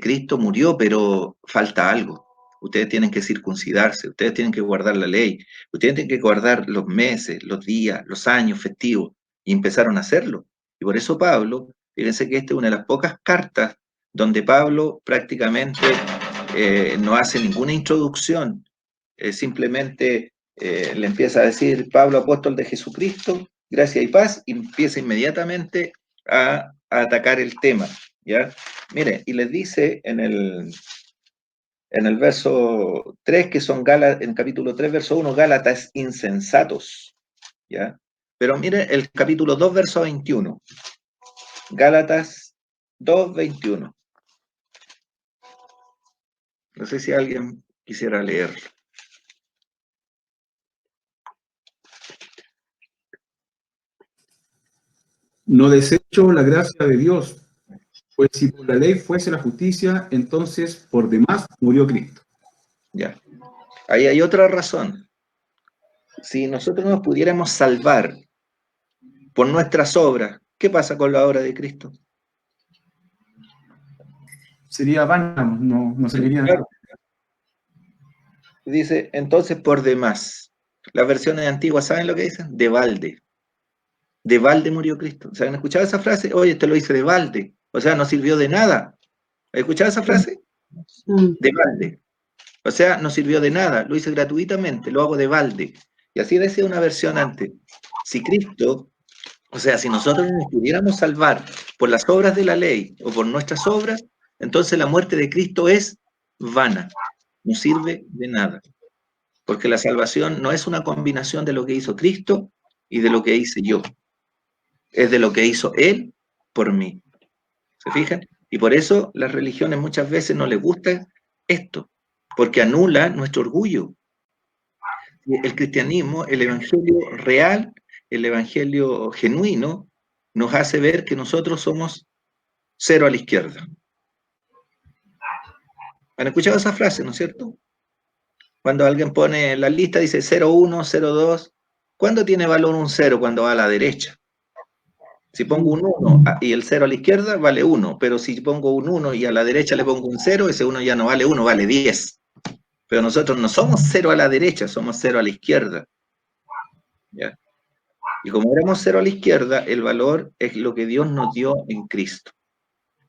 Cristo murió, pero falta algo. Ustedes tienen que circuncidarse, ustedes tienen que guardar la ley, ustedes tienen que guardar los meses, los días, los años festivos, y empezaron a hacerlo. Y por eso Pablo, fíjense que esta es una de las pocas cartas donde Pablo prácticamente no hace ninguna introducción, simplemente le empieza a decir, Pablo, apóstol de Jesucristo, gracia y paz, y empieza inmediatamente a atacar el tema, ¿ya? Mire, y les dice en el verso 3, que son Gálatas, en capítulo 3, verso 1, Gálatas insensatos, ¿ya? Pero mire el capítulo 2, verso 21, Gálatas 2, 21. No sé si alguien quisiera leer. No desecho la gracia de Dios, pues si por la ley fuese la justicia, entonces por demás murió Cristo. Ya. Ahí hay otra razón. Si nosotros nos pudiéramos salvar por nuestras obras, ¿qué pasa con la obra de Cristo? Sería vana, no serviría nada. Claro. Dice, entonces por demás. Las versiones antiguas, ¿saben lo que dicen? De balde. De balde murió Cristo. ¿Se han escuchado esa frase? Oye, esto lo hice de balde. O sea, no sirvió de nada. ¿Han escuchado esa frase? De balde. O sea, no sirvió de nada. Lo hice gratuitamente, lo hago de balde. Y así decía una versión antes. Si Cristo, o sea, si nosotros nos pudiéramos salvar por las obras de la ley o por nuestras obras, entonces la muerte de Cristo es vana. No sirve de nada. Porque la salvación no es una combinación de lo que hizo Cristo y de lo que hice yo. Es de lo que hizo Él por mí. ¿Se fijan? Y por eso las religiones muchas veces no les gusta esto, porque anula nuestro orgullo. El cristianismo, el evangelio real, el evangelio genuino, nos hace ver que nosotros somos cero a la izquierda. ¿Han escuchado esa frase, no es cierto? Cuando alguien pone en la lista, dice 0,1, 0,2. ¿Cuándo tiene valor un 0? Cuando va a la derecha. Si pongo un 1 y el 0 a la izquierda, vale 1. Pero si pongo un 1 y a la derecha le pongo un 0, ese 1 ya no vale 1, vale 10. Pero nosotros no somos 0 a la derecha, somos 0 a la izquierda. ¿Ya? Y como éramos 0 a la izquierda, el valor es lo que Dios nos dio en Cristo.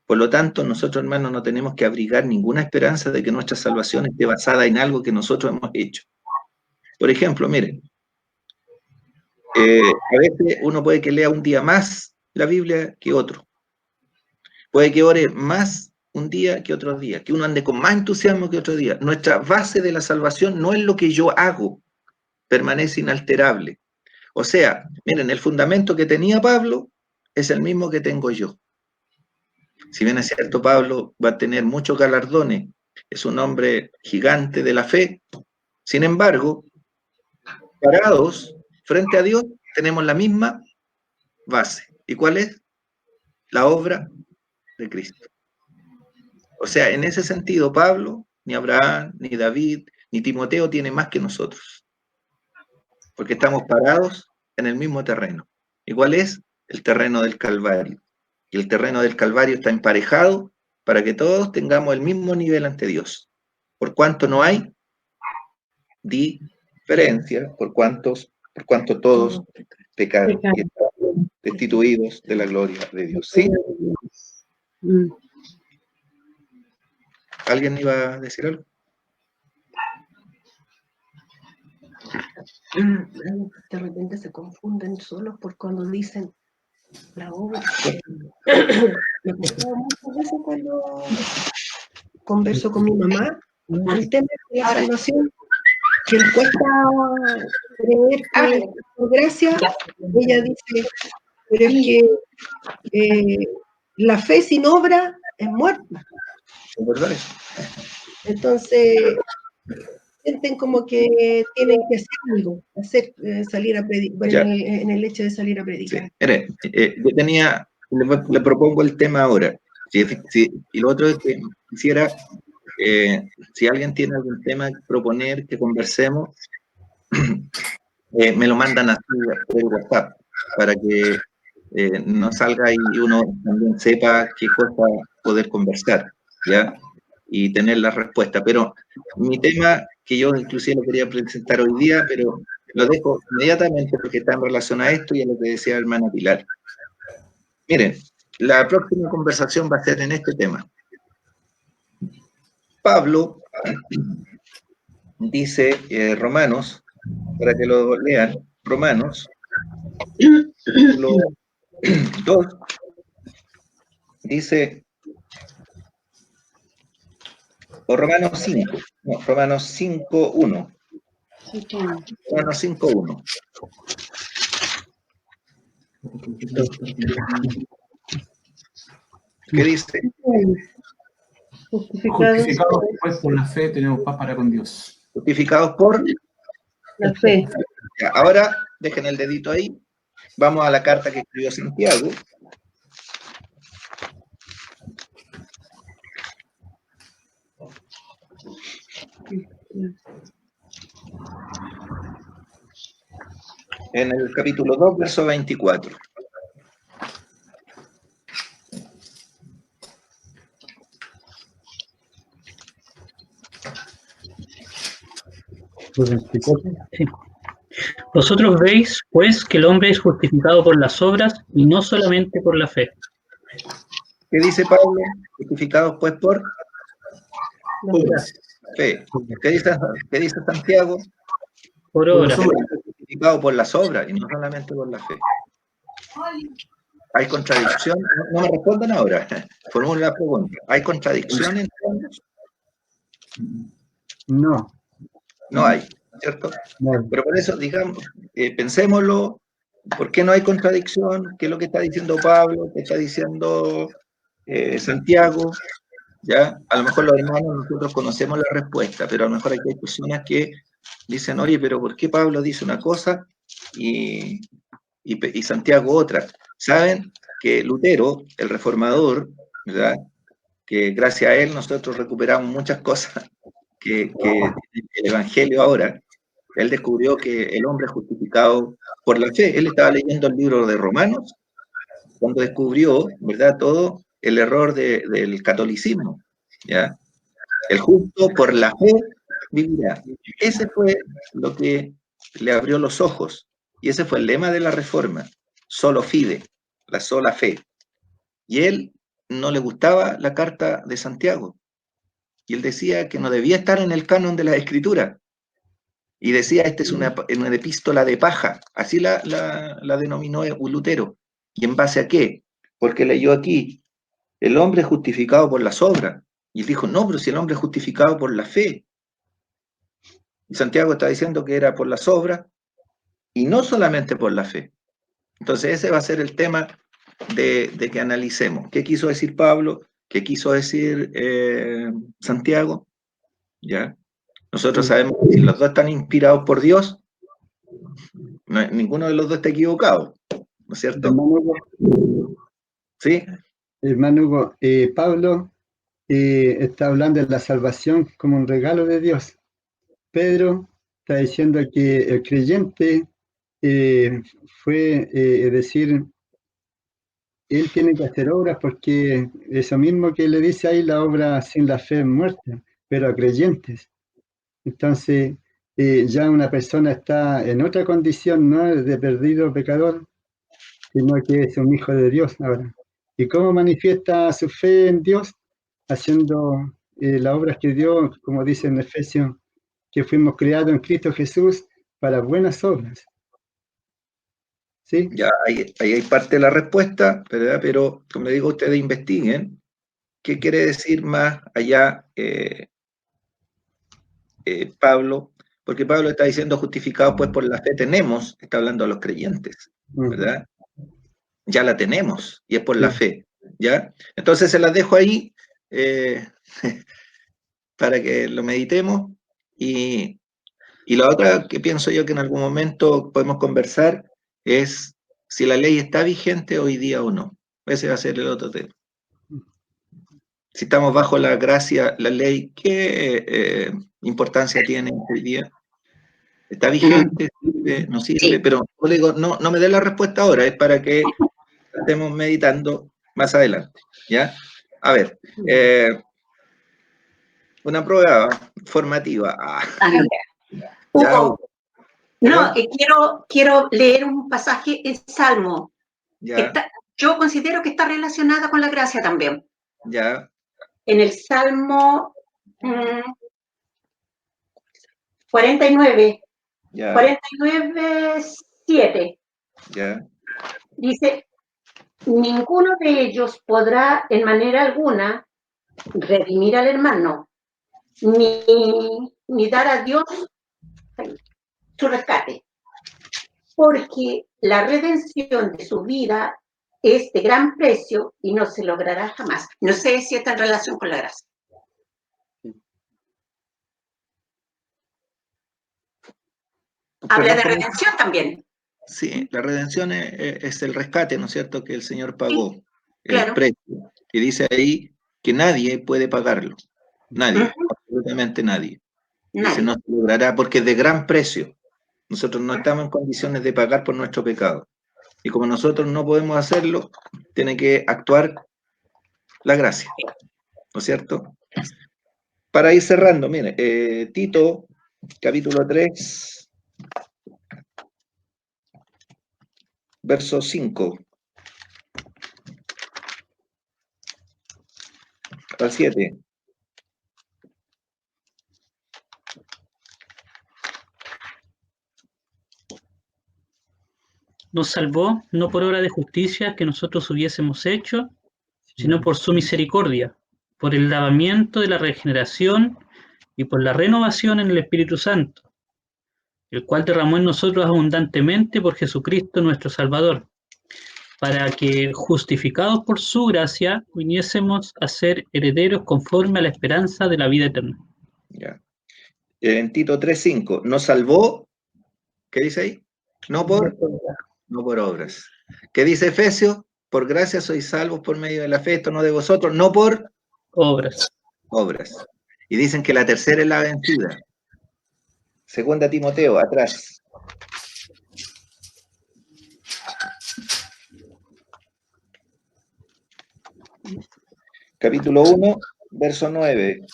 Por lo tanto, nosotros, hermanos, no tenemos que abrigar ninguna esperanza de que nuestra salvación esté basada en algo que nosotros hemos hecho. Por ejemplo, miren, a veces uno puede que lea un día más la Biblia que otro. Puede que ore más un día que otro día, que uno ande con más entusiasmo que otro día. Nuestra base de la salvación no es lo que yo hago, permanece inalterable. O sea, miren, el fundamento que tenía Pablo es el mismo que tengo yo. Si bien es cierto, Pablo va a tener muchos galardones, es un hombre gigante de la fe, sin embargo, parados frente a Dios, tenemos la misma base. ¿Y cuál es? La obra de Cristo. O sea, en ese sentido, Pablo, ni Abraham, ni David, ni Timoteo tiene más que nosotros, porque estamos parados en el mismo terreno. ¿Y cuál es? El terreno del Calvario. Y el terreno del Calvario está emparejado para que todos tengamos el mismo nivel ante Dios. Por cuanto no hay diferencia, por cuanto todos pecaron y están destituidos de la gloria de Dios. ¿Sí? ¿Alguien iba a decir algo? De repente se confunden solos por cuando dicen la obra. Me pasaba muchas veces cuando converso con mi mamá el tema de la salvación, que le cuesta creer que por gracia, ella dice, pero es que la fe sin obra es muerta. ¿Es verdad? Entonces, sienten como que tienen que hacer algo, salir a predicar, en el hecho de salir a predicar. Sí. Mire, yo le propongo el tema ahora. Y lo otro es que quisiera, si alguien tiene algún tema que proponer, que conversemos, me lo mandan así por el WhatsApp, para que no salga y uno también sepa qué cosa poder conversar, ¿ya? Y tener la respuesta. Pero mi tema, que yo inclusive lo quería presentar hoy día, pero lo dejo inmediatamente porque está en relación a esto y a lo que decía la hermana Pilar. Miren, la próxima conversación va a ser en este tema. Pablo dice, Romanos, para que lo lean, Romanos 2, dice, o Romanos 5, no, Romanos 5.1. Romanos 5.1. ¿Qué dice? Justificados pues por la fe tenemos paz para con Dios. Justificados por la fe. Ahora, dejen el dedito ahí. Vamos a la carta que escribió Santiago. En el capítulo 2, verso 24. Sí. Vosotros veis, pues, que el hombre es justificado por las obras y no solamente por la fe. ¿Qué dice Pablo? Justificados, pues, por obras. Fe. ¿Qué dice Santiago? Por obras. Justificado por las obras y no solamente por la fe. ¿Hay contradicción? No me respondan ahora. Formulen la pregunta. ¿Hay contradicción entre ambos? No. No hay, ¿cierto? No. Pero por eso, digamos, pensémoslo, ¿por qué no hay contradicción? ¿Qué es lo que está diciendo Pablo? ¿Qué está diciendo Santiago? ¿Ya? A lo mejor los hermanos nosotros conocemos la respuesta, pero a lo mejor aquí hay personas que dicen, oye, pero ¿por qué Pablo dice una cosa y Santiago otra? Saben que Lutero, el reformador, ¿verdad? Que gracias a él nosotros recuperamos muchas cosas que el Evangelio ahora. Él descubrió que el hombre es justificado por la fe. Él estaba leyendo el libro de Romanos cuando descubrió, ¿verdad?, todo el error del catolicismo, ¿ya? El justo por la fe vivirá. Ese fue lo que le abrió los ojos, y ese fue el lema de la Reforma, solo fide, la sola fe. Y él no le gustaba la carta de Santiago, y él decía que no debía estar en el canon de la Escritura, y decía, esta es una epístola de paja, así la denominó Lutero. ¿Y en base a qué? Porque leyó aquí, el hombre es justificado por las obras, y él dijo, no, pero si el hombre es justificado por la fe. Y Santiago está diciendo que era por las obras, y no solamente por la fe. Entonces ese va a ser el tema de que analicemos. ¿Qué quiso decir Pablo? ¿Qué quiso decir Santiago? ¿Ya? Nosotros sabemos que si los dos están inspirados por Dios, ninguno de los dos está equivocado, ¿no es cierto? Hermano Hugo, ¿Sí? hermano Hugo, Pablo está hablando de la salvación como un regalo de Dios. Pedro está diciendo que el creyente es decir, él tiene que hacer obras porque eso mismo que le dice ahí, la obra sin la fe es muerta, pero a creyentes. Entonces, ya una persona está en otra condición, no es de perdido pecador, sino que es un hijo de Dios ahora. ¿Y cómo manifiesta su fe en Dios? Haciendo las obras que Dios, como dice en Efesios, que fuimos creados en Cristo Jesús para buenas obras. ¿Sí? Ya, ahí hay parte de la respuesta, ¿verdad? Pero, como le digo, ustedes investiguen qué quiere decir más allá Pablo, porque Pablo está diciendo justificados pues por la fe tenemos, está hablando a los creyentes, ¿verdad? Ya la tenemos y es por la fe, ¿ya? Entonces se las dejo ahí para que lo meditemos y la otra que pienso yo que en algún momento podemos conversar es si la ley está vigente hoy día o no. Ese va a ser el otro tema. Si estamos bajo la gracia, la ley, ¿qué importancia tiene hoy día? ¿Está vigente? ¿Sirve? ¿No sirve? Pero yo digo, no me dé la respuesta ahora, es para que estemos meditando más adelante. ¿Ya? A ver, una prueba formativa. Hugo, ¿Perdón? quiero leer un pasaje en Salmo. Ya, Yo considero que está relacionada con la gracia también. ya, En el Salmo 49, ya, 49:7, ya. dice, ninguno de ellos podrá en manera alguna redimir al hermano, ni dar a Dios su rescate, porque la redención de su vida es de gran precio y no se logrará jamás. No sé si está en relación con la gracia. Habla de redención también. Sí, la redención es el rescate, ¿no es cierto?, que el Señor pagó, claro. el precio. Y dice ahí que nadie puede pagarlo. Nadie, absolutamente nadie. Dice, no se logrará porque es de gran precio. Nosotros no estamos en condiciones de pagar por nuestro pecado. Y como nosotros no podemos hacerlo, tiene que actuar la gracia, ¿no es cierto? Para ir cerrando, mire, Tito, capítulo 3, verso 5 al 7. Nos salvó no por obra de justicia que nosotros hubiésemos hecho, sino por su misericordia, por el lavamiento de la regeneración y por la renovación en el Espíritu Santo, el cual derramó en nosotros abundantemente por Jesucristo nuestro Salvador, para que, justificados por su gracia, viniésemos a ser herederos conforme a la esperanza de la vida eterna. Ya. En Tito 3:5, nos salvó, ¿qué dice ahí? No por obras. ¿Qué dice Efesios? Por gracia sois salvos por medio de la fe, esto no de vosotros, no por obras. Y dicen que la tercera es la vencida. Segunda Timoteo, atrás. Capítulo 1, verso 9.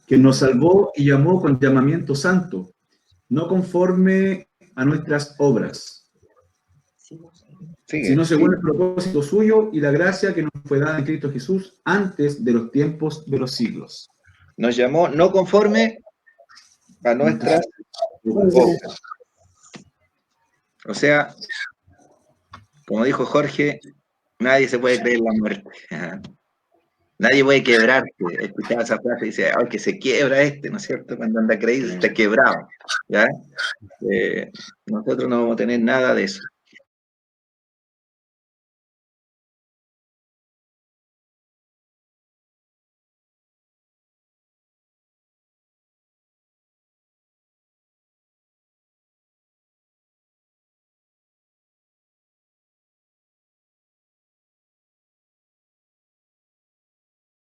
Que nos salvó y llamó con llamamiento santo, no conforme a nuestras obras, sino según el propósito suyo y la gracia que nos fue dada en Cristo Jesús antes de los tiempos de los siglos. Nos llamó no conforme a nuestras obras. O sea, como dijo Jorge, nadie se puede creer la muerte. Nadie puede quebrarse. Escuchaba esa frase y dice, ay, que se quiebra ¿no es cierto? Cuando anda creído, está quebrado. ¿Ya? Nosotros no vamos a tener nada de eso.